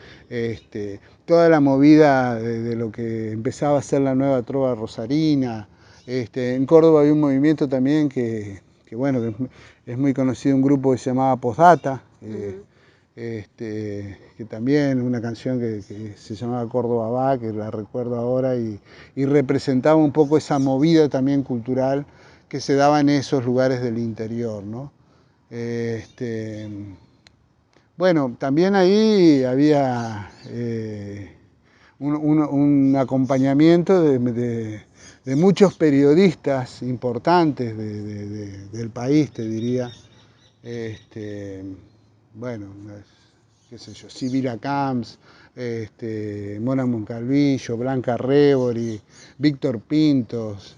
toda la movida de lo que empezaba a ser la nueva trova rosarina. En Córdoba había un movimiento también que bueno, es muy conocido, un grupo que se llamaba Postdata, que también una canción que se llamaba Córdoba Va, que la recuerdo ahora, y representaba un poco esa movida también cultural que se daba en esos lugares del interior, ¿no? Bueno, también ahí había un acompañamiento de muchos periodistas importantes del país, te diría. Bueno, qué sé yo, Sibila Camps, Mona Moncalvillo, Blanca Rebori, Víctor Pintos,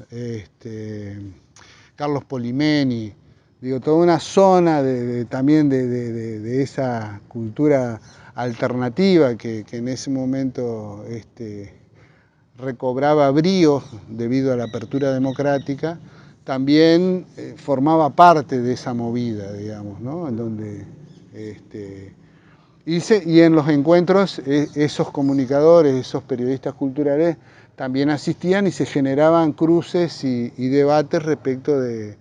Carlos Polimeni, digo, toda una zona también de esa cultura alternativa que en ese momento recobraba brío debido a la apertura democrática, también formaba parte de esa movida, digamos, ¿no? En donde, y en los encuentros esos comunicadores, esos periodistas culturales también asistían y se generaban cruces y debates respecto de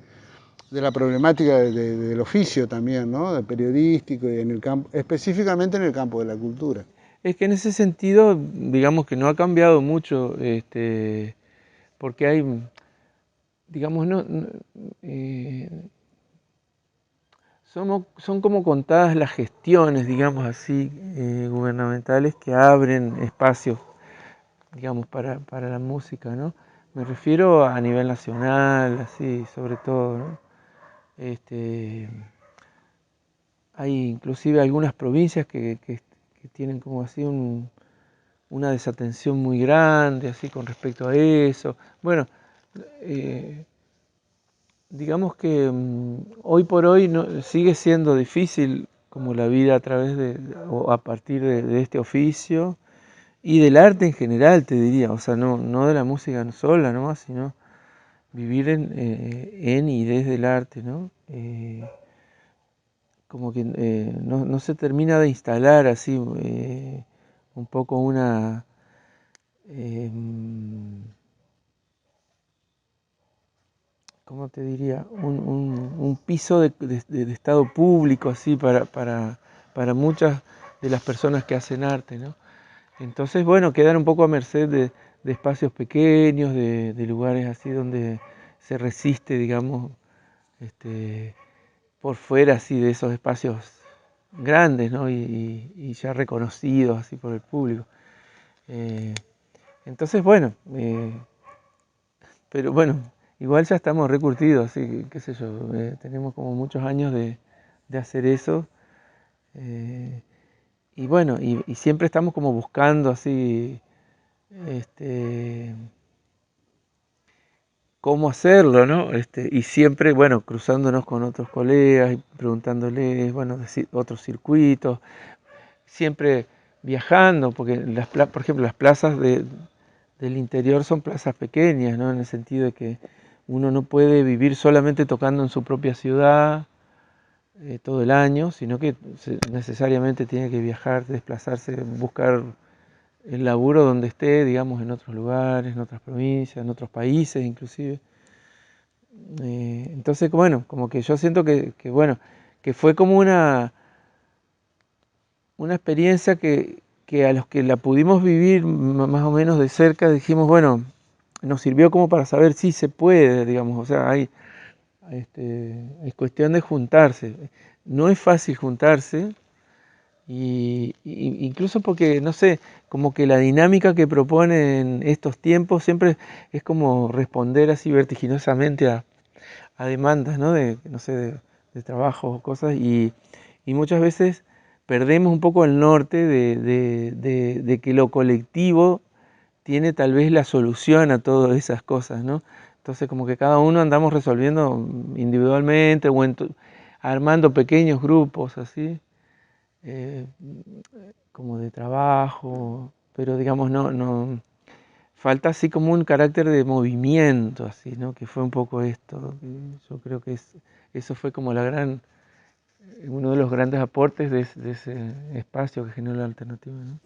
la problemática del oficio también, ¿no? De periodístico y en el campo, específicamente en el campo de la cultura. Es que en ese sentido, digamos que no ha cambiado mucho, porque hay, digamos, son como contadas las gestiones, digamos así, gubernamentales que abren espacios, digamos, para la música, ¿no? Me refiero a nivel nacional, así, sobre todo, ¿no? Hay inclusive algunas provincias que tienen como así una desatención muy grande, así, con respecto a eso. Bueno, digamos que hoy por hoy sigue siendo difícil como la vida a través o a partir de este oficio y del arte en general, te diría, o sea, no de la música sola nomás, sino vivir en y desde el arte, ¿no? Como que no se termina de instalar así un poco una... ¿cómo te diría? Un piso de estado público así para muchas de las personas que hacen arte, ¿no? Entonces, bueno, quedar un poco a merced de espacios pequeños, de lugares así donde se resiste, digamos, por fuera así de esos espacios grandes, ¿no? Y ya reconocidos así por el público. Entonces, bueno, pero bueno, igual ya estamos recurtidos, así que, qué sé yo, tenemos como muchos años de hacer eso. Y bueno, y siempre estamos como buscando así, cómo hacerlo, ¿no? Y siempre, bueno, cruzándonos con otros colegas y preguntándoles, bueno, otros circuitos, siempre viajando, porque por ejemplo las plazas del interior son plazas pequeñas, ¿no? En el sentido de que uno no puede vivir solamente tocando en su propia ciudad todo el año, sino que necesariamente tiene que viajar, desplazarse, buscar el laburo donde esté, digamos, en otros lugares, en otras provincias, en otros países inclusive. Entonces, bueno, como que yo siento bueno, que fue como una experiencia que a los que la pudimos vivir más o menos de cerca dijimos, bueno, nos sirvió como para saber si se puede, digamos, o sea, es cuestión de juntarse. No es fácil juntarse, incluso porque, no sé, como que la dinámica que proponen estos tiempos siempre es como responder así vertiginosamente a demandas, ¿no? No sé, de trabajo o cosas, y muchas veces perdemos un poco el norte de que lo colectivo tiene tal vez la solución a todas esas cosas, ¿no? Entonces como que cada uno andamos resolviendo individualmente o armando pequeños grupos así, como de trabajo, pero digamos no falta así como un carácter de movimiento, así, ¿no? Que fue un poco esto. Yo creo que eso fue como uno de los grandes aportes de ese espacio que generó la alternativa, ¿no?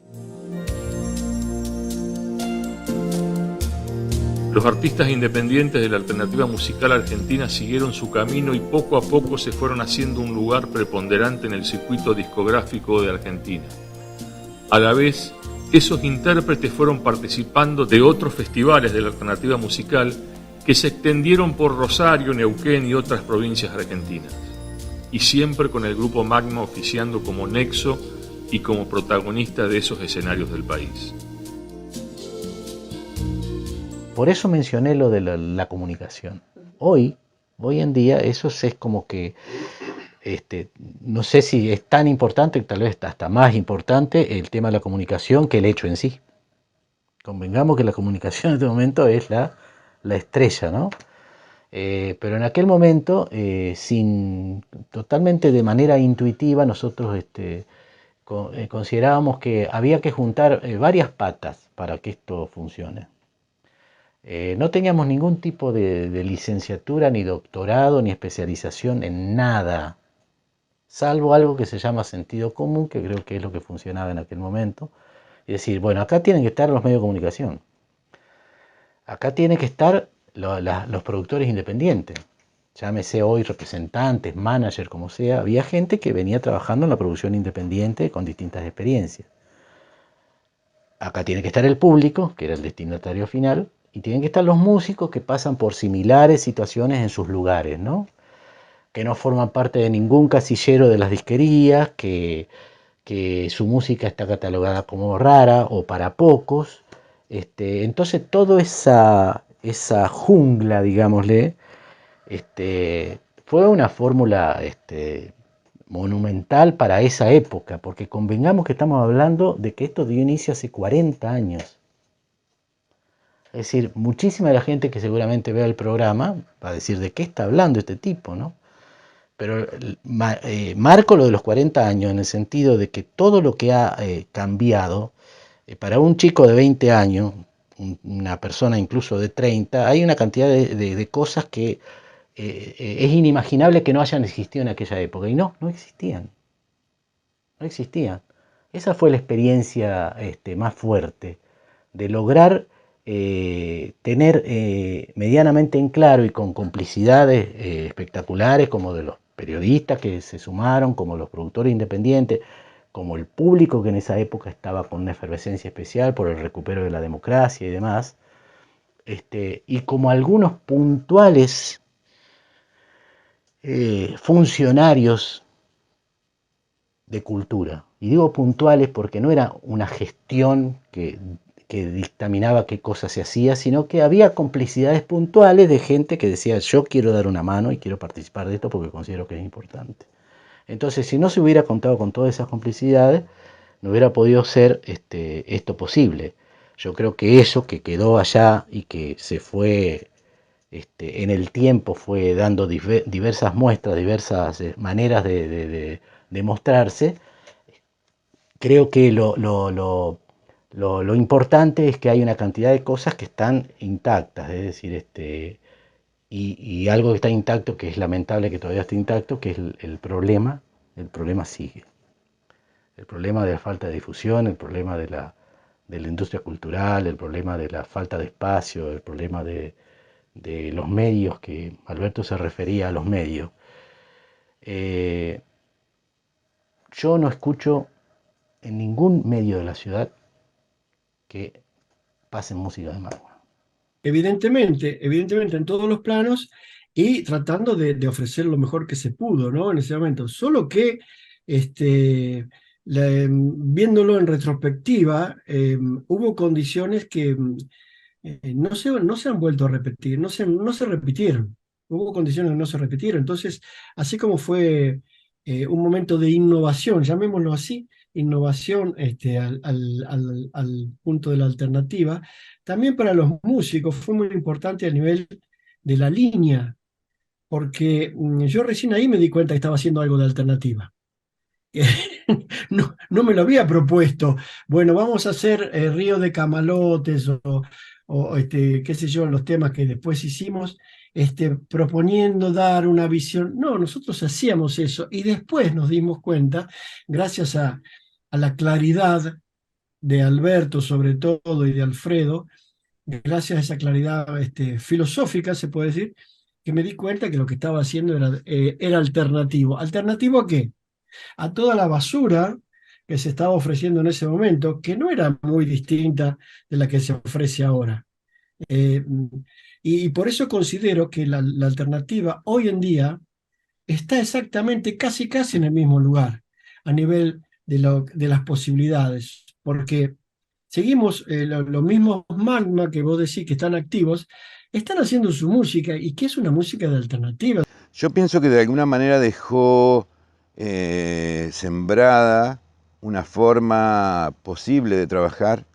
Los artistas independientes de la alternativa musical argentina siguieron su camino y poco a poco se fueron haciendo un lugar preponderante en el circuito discográfico de Argentina. A la vez, esos intérpretes fueron participando de otros festivales de la alternativa musical que se extendieron por Rosario, Neuquén y otras provincias argentinas, y siempre con el grupo Magma oficiando como nexo y como protagonista de esos escenarios del país. Por eso mencioné lo de la comunicación. Hoy en día, eso es como que, no sé si es tan importante, tal vez hasta más importante el tema de la comunicación que el hecho en sí. Convengamos que la comunicación en este momento es la estrella, ¿no? Pero en aquel momento, totalmente de manera intuitiva, nosotros considerábamos que había que juntar varias patas para que esto funcione. No teníamos ningún tipo de licenciatura, ni doctorado, ni especialización en nada, salvo algo que se llama sentido común, que creo que es lo que funcionaba en aquel momento. Es decir, bueno, acá tienen que estar los medios de comunicación, acá tienen que estar los productores independientes, llámese hoy representantes, managers, como sea. Había gente que venía trabajando en la producción independiente con distintas experiencias. Acá tiene que estar el público, que era el destinatario final, y tienen que estar los músicos que pasan por similares situaciones en sus lugares, ¿no? Que no forman parte de ningún casillero de las disquerías, que su música está catalogada como rara o para pocos. Entonces toda esa jungla, digámosle, fue una fórmula monumental para esa época, porque convengamos que estamos hablando de que esto dio inicio hace 40 años. Es decir, muchísima de la gente que seguramente vea el programa va a decir, ¿de qué está hablando este tipo, no? Pero marco lo de los 40 años en el sentido de que todo lo que ha cambiado, para un chico de 20 años, una persona incluso de 30, hay una cantidad de cosas que es inimaginable que no hayan existido en aquella época. Y no existían. No existían. Esa fue la experiencia más fuerte, de lograr tener medianamente en claro y con complicidades espectaculares, como de los periodistas que se sumaron, como los productores independientes, como el público que en esa época estaba con una efervescencia especial por el recupero de la democracia y demás, y como algunos puntuales funcionarios de cultura. Y digo puntuales porque no era una gestión que dictaminaba qué cosa se hacía, sino que había complicidades puntuales de gente que decía, yo quiero dar una mano y quiero participar de esto porque considero que es importante. Entonces, si no se hubiera contado con todas esas complicidades, no hubiera podido ser esto posible. Yo creo que eso que quedó allá y que se fue en el tiempo, fue dando diversas muestras, diversas maneras de mostrarse. Creo que lo importante es que hay una cantidad de cosas que están intactas, es decir, y algo que está intacto, que es lamentable que todavía esté intacto, que es el problema sigue. El problema de la falta de difusión, el problema de la industria cultural, el problema de la falta de espacio, el problema de los medios, que Alberto se refería a los medios. Yo no escucho en ningún medio de la ciudad que pasen música de Magma. Evidentemente en todos los planos y tratando de ofrecer lo mejor que se pudo, ¿no? En ese momento. Solo que, viéndolo en retrospectiva, hubo condiciones que no se han vuelto a repetir, no se repitieron. Hubo condiciones que no se repitieron. Entonces, así como fue un momento de innovación, llamémoslo así, innovación al punto de la alternativa, también para los músicos fue muy importante a nivel de la línea, porque yo recién ahí me di cuenta que estaba haciendo algo de alternativa. No me lo había propuesto. Bueno, vamos a hacer Río de Camalotes o qué sé yo, los temas que después hicimos, proponiendo dar una visión. No, nosotros hacíamos eso y después nos dimos cuenta, gracias a la claridad de Alberto sobre todo y de Alfredo, gracias a esa claridad filosófica, se puede decir, que me di cuenta que lo que estaba haciendo era alternativo. ¿Alternativo a qué? A toda la basura que se estaba ofreciendo en ese momento, que no era muy distinta de la que se ofrece ahora. Eh, y por eso considero que la alternativa hoy en día está exactamente casi en el mismo lugar, a nivel de las posibilidades, porque seguimos los mismos Magma que vos decís que están activos, están haciendo su música y que es una música de alternativa. Yo pienso que de alguna manera dejó sembrada una forma posible de trabajar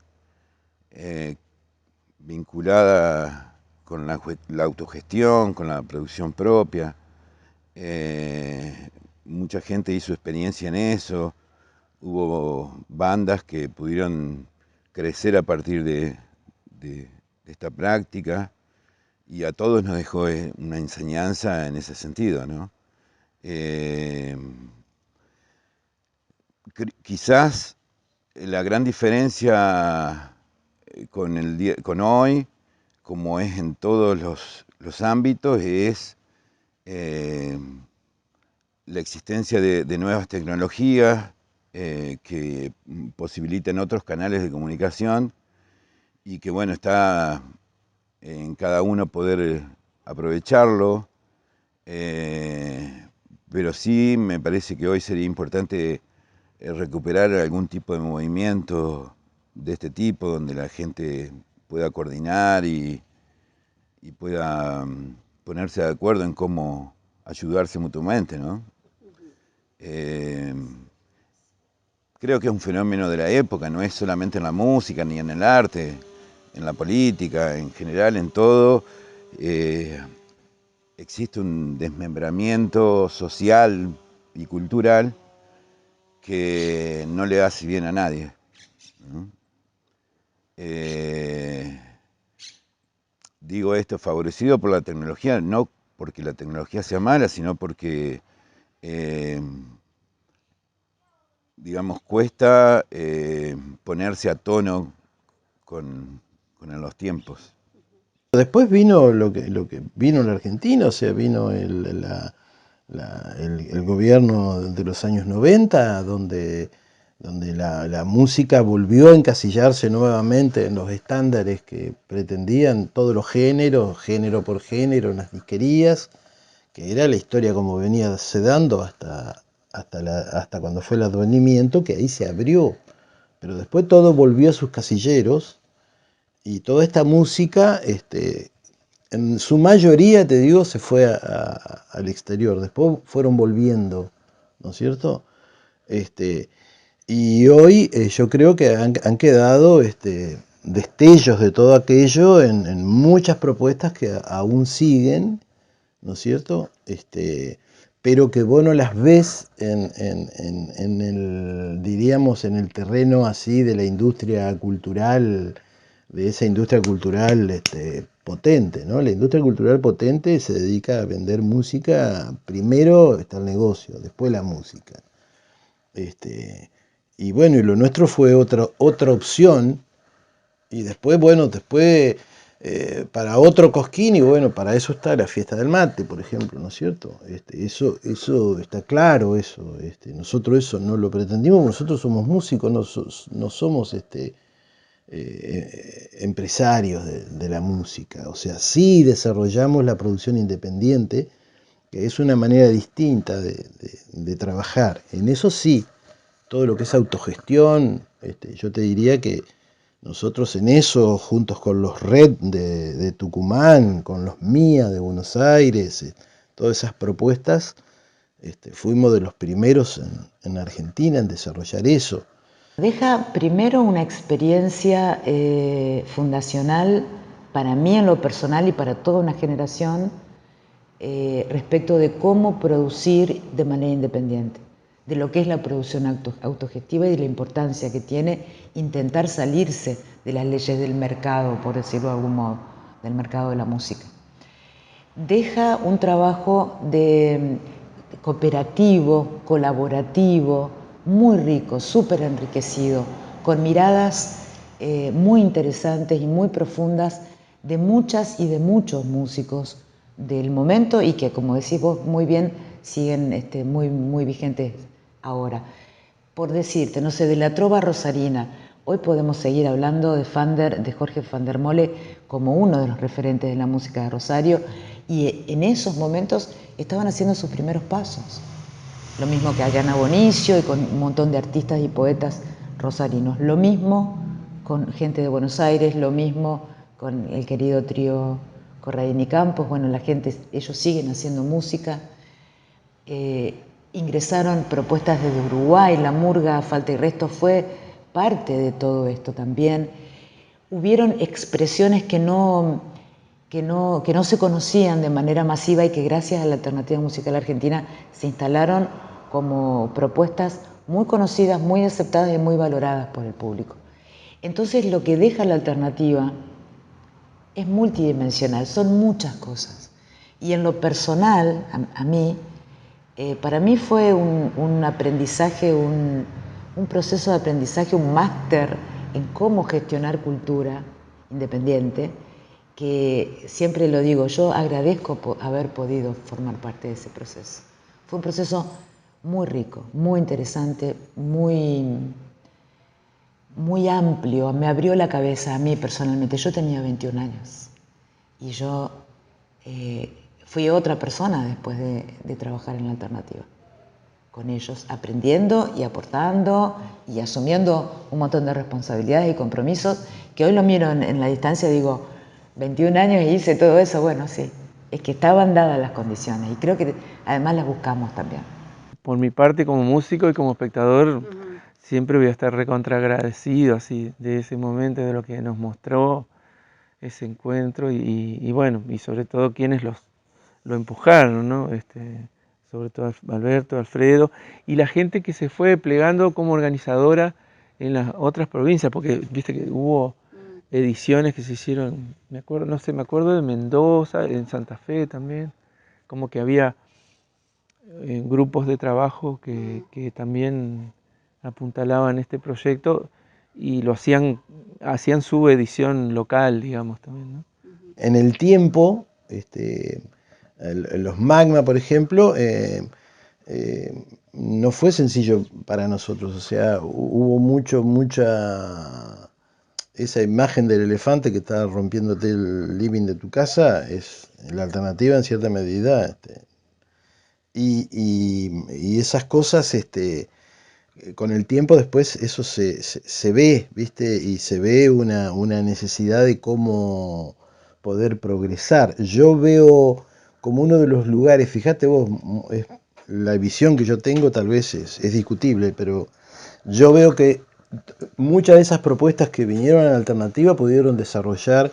vinculada con la autogestión, con la producción propia. Mucha gente hizo experiencia en eso. Hubo bandas que pudieron crecer a partir de esta práctica y a todos nos dejó una enseñanza en ese sentido, ¿no? Quizás la gran diferencia con hoy, como es en todos los ámbitos, es la existencia de nuevas tecnologías que posibilitan otros canales de comunicación y que, bueno, está en cada uno poder aprovecharlo, pero sí me parece que hoy sería importante recuperar algún tipo de movimiento de este tipo, donde la gente pueda coordinar y pueda ponerse de acuerdo en cómo ayudarse mutuamente, ¿no? Creo que es un fenómeno de la época, no es solamente en la música ni en el arte, en la política, en general, en todo. Existe un desmembramiento social y cultural que no le hace bien a nadie, ¿no? Digo esto favorecido por la tecnología, no porque la tecnología sea mala, sino porque digamos, cuesta ponerse a tono con los tiempos. Después vino lo que vino en la Argentina, o sea, vino el gobierno de los años 90, donde la música volvió a encasillarse nuevamente en los estándares que pretendían todos los géneros, género por género, en las disquerías, que era la historia como venía se dando hasta cuando fue el advenimiento, que ahí se abrió. Pero después todo volvió a sus casilleros y toda esta música, en su mayoría, te digo, se fue al exterior. Después fueron volviendo, ¿no es cierto? Y hoy yo creo que han quedado destellos de todo aquello en muchas propuestas que aún siguen, ¿no es cierto? Pero que vos no las ves en el, diríamos, en el terreno así de la industria cultural, de esa industria cultural potente, ¿no? La industria cultural potente se dedica a vender música. Primero está el negocio, después la música. Y bueno, y lo nuestro fue otra opción. Y después, bueno, para otro cosquín, y bueno, para eso está la fiesta del mate, por ejemplo, ¿no es cierto? Eso está claro, eso. Nosotros eso no lo pretendimos, nosotros somos músicos, no somos empresarios de la música. O sea, sí desarrollamos la producción independiente, que es una manera distinta de trabajar. En eso sí, todo lo que es autogestión, yo te diría que nosotros en eso, juntos con los Red de Tucumán, con los MIA de Buenos Aires, todas esas propuestas, fuimos de los primeros en Argentina en desarrollar eso. Deja primero una experiencia fundacional para mí en lo personal y para toda una generación respecto de cómo producir de manera independiente, de lo que es la producción autogestiva y de la importancia que tiene intentar salirse de las leyes del mercado, por decirlo de algún modo, del mercado de la música. Deja un trabajo cooperativo, colaborativo, muy rico, súper enriquecido, con miradas muy interesantes y muy profundas de muchas y de muchos músicos del momento y que, como decís vos muy bien, siguen muy vigentes ahora. Por decirte, no sé, de la trova rosarina, hoy podemos seguir hablando de Jorge van der Mole como uno de los referentes de la música de Rosario, y en esos momentos estaban haciendo sus primeros pasos. Lo mismo que Ayana Bonicio y con un montón de artistas y poetas rosarinos. Lo mismo con gente de Buenos Aires, lo mismo con el querido trío Corradini Campos. Bueno, ellos siguen haciendo música. Ingresaron propuestas desde Uruguay, la murga Falta y Resto fue parte de todo esto también. Hubieron expresiones que no se conocían de manera masiva y que gracias a la Alternativa Musical Argentina se instalaron como propuestas muy conocidas, muy aceptadas y muy valoradas por el público. Entonces lo que deja la Alternativa es multidimensional, son muchas cosas. Y en lo personal, a mí, para mí fue un aprendizaje, un proceso de aprendizaje, un máster en cómo gestionar cultura independiente, que siempre lo digo, yo agradezco haber podido formar parte de ese proceso. Fue un proceso muy rico, muy interesante, muy amplio, me abrió la cabeza a mí personalmente. Yo tenía 21 años y yo fui otra persona después de trabajar en la Alternativa, con ellos, aprendiendo y aportando y asumiendo un montón de responsabilidades y compromisos que hoy lo miro en la distancia y digo, 21 años y hice todo eso. Bueno, sí, es que estaban dadas las condiciones y creo que además las buscamos también. Por mi parte, como músico y como espectador, siempre voy a estar recontra agradecido así de ese momento, de lo que nos mostró ese encuentro y bueno, y sobre todo quienes lo empujaron, ¿no? Sobre todo Alberto, Alfredo y la gente que se fue plegando como organizadora en las otras provincias, porque viste que hubo ediciones que se hicieron, me acuerdo de Mendoza, en Santa Fe también, como que había grupos de trabajo que también apuntalaban este proyecto y lo hacían su edición local, digamos, también, ¿no? En el tiempo, los Magma, por ejemplo, no fue sencillo para nosotros, o sea, hubo mucha... Esa imagen del elefante que está rompiéndote el living de tu casa es la alternativa en cierta medida. Y esas cosas, con el tiempo después eso se ve, ¿viste? Y se ve una necesidad de cómo poder progresar. Yo veo como uno de los lugares, fíjate vos, la visión que yo tengo tal vez es discutible, pero yo veo que muchas de esas propuestas que vinieron a la alternativa pudieron desarrollar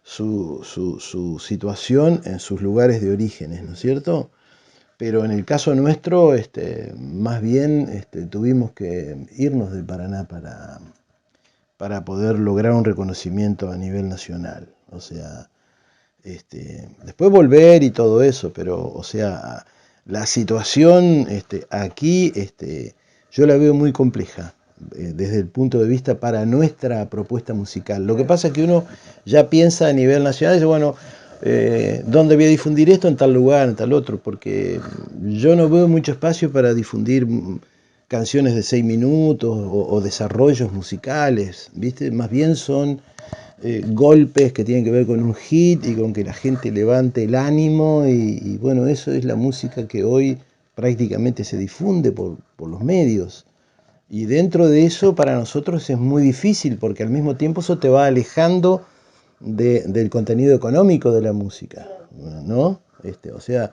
su situación en sus lugares de orígenes, ¿no es cierto? Pero en el caso nuestro, más bien tuvimos que irnos del Paraná para poder lograr un reconocimiento a nivel nacional. O sea, después volver y todo eso, pero, o sea, la situación aquí, yo la veo muy compleja desde el punto de vista para nuestra propuesta musical. Lo que pasa es que uno ya piensa a nivel nacional y dice, bueno, ¿dónde voy a difundir esto? En tal lugar, en tal otro, porque yo no veo mucho espacio para difundir canciones de 6 minutos o desarrollos musicales, ¿viste? Más bien son golpes que tienen que ver con un hit y con que la gente levante el ánimo y bueno, eso es la música que hoy prácticamente se difunde por los medios. Y dentro de eso para nosotros es muy difícil porque al mismo tiempo eso te va alejando del contenido económico de la música, ¿no? O sea,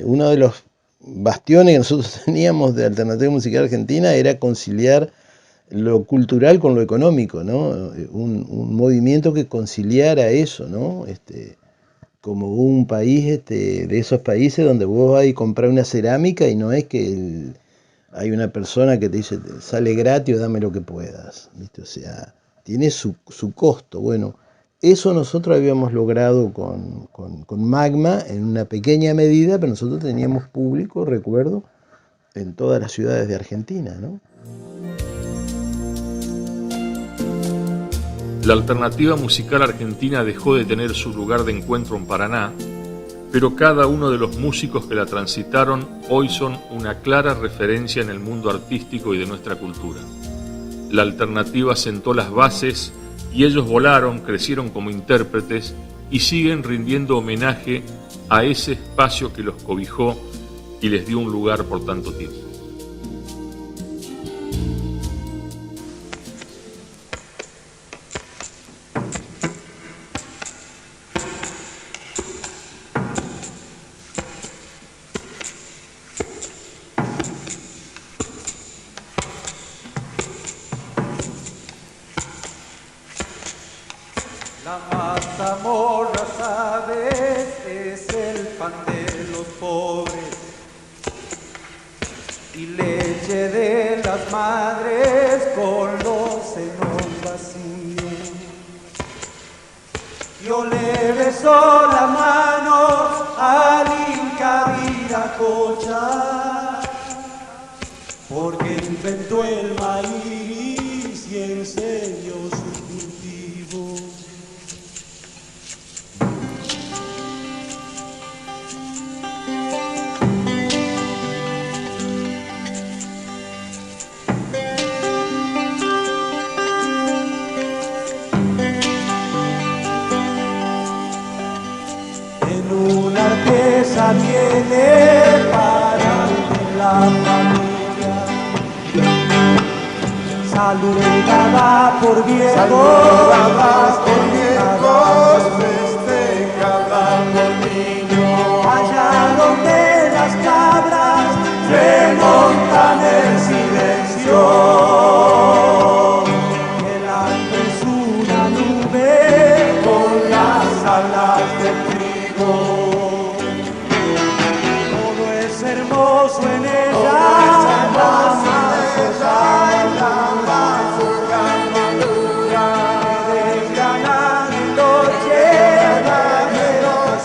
uno de los bastiones que nosotros teníamos de Alternativa Musical Argentina era conciliar lo cultural con lo económico, ¿no? Un movimiento que conciliara eso, ¿no? Como un país de esos países donde vos vas a comprar una cerámica y no es que hay una persona que te dice sale gratis o dame lo que puedas, ¿viste? O sea, tiene su costo. Bueno, eso nosotros habíamos logrado con Magma en una pequeña medida, pero nosotros teníamos público, recuerdo, en todas las ciudades de Argentina, ¿no? La Alternativa Musical Argentina dejó de tener su lugar de encuentro en Paraná, pero cada uno de los músicos que la transitaron hoy son una clara referencia en el mundo artístico y de nuestra cultura. La Alternativa sentó las bases y ellos volaron, crecieron como intérpretes y siguen rindiendo homenaje a ese espacio que los cobijó y les dio un lugar por tanto tiempo. La mazamorra, sabes, es el pan de los pobres y leche de las madres con los senos vacíos. Yo le beso la mano al Inca Viracocha porque inventó el maíz y enseñó su cultivo. Artesa viene para la familia, saludada por viejos, festejada por niños, allá donde las cabras remontan el silencio. El hambre es una nube con las alas del trigo. Hermoso en ella, la madura, desgranando tierra de los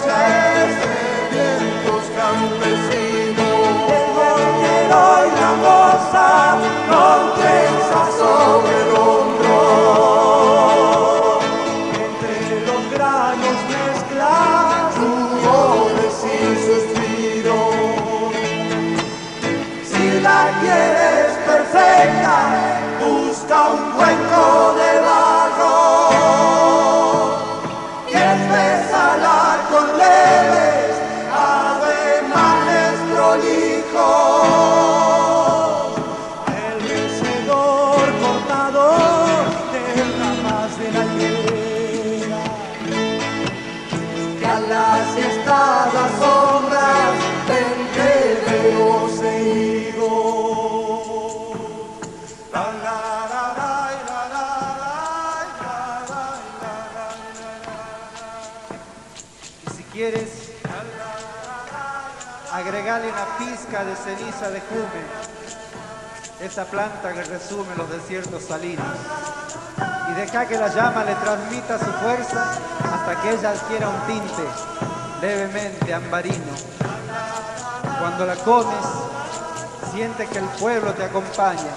vientos campesinos, el guerrero y la moza. Y si quieres, agregarle una pizca de ceniza de jume, esa planta que resume los desiertos salinos, y deja que la llama le transmita su fuerza hasta que ella adquiera un tinte levemente ambarino. Cuando la comes, sientes que el pueblo te acompaña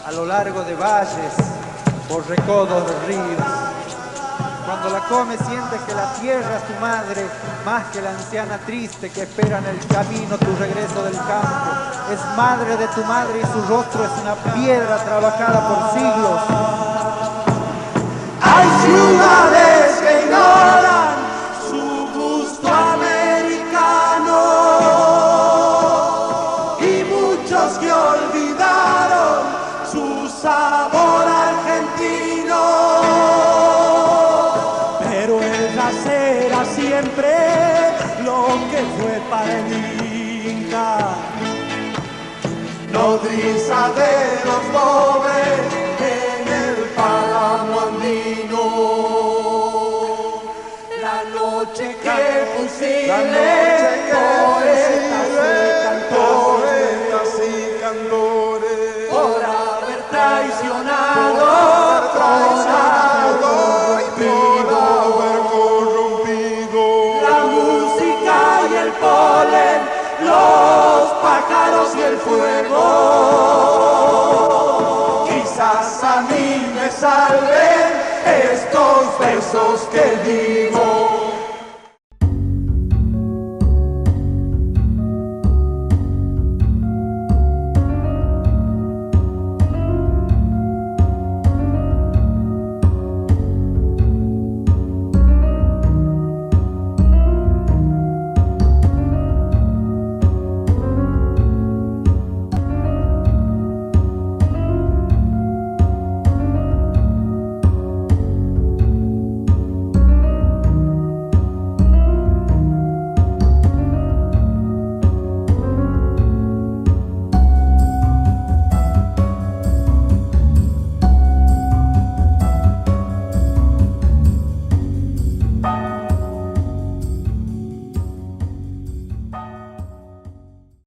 a lo largo de valles, por recodos de ríos. Cuando la comes, sientes que la tierra es tu madre, más que la anciana triste que espera en el camino tu regreso del campo. Es madre de tu madre y su rostro es una piedra trabajada por siglos. Hay ciudades que ignoran su gusto americano y muchos que olvidaron su sabor argentino. Pero ella será siempre lo que fue para el Inca, nodriza de los pobres en el páramo andino. La noche que fusiles, poetas y cantores, por haber traicionado y por haber corrompido la música y el polen, los pájaros y el fuego. Quizás a mí me salven estos versos que digo.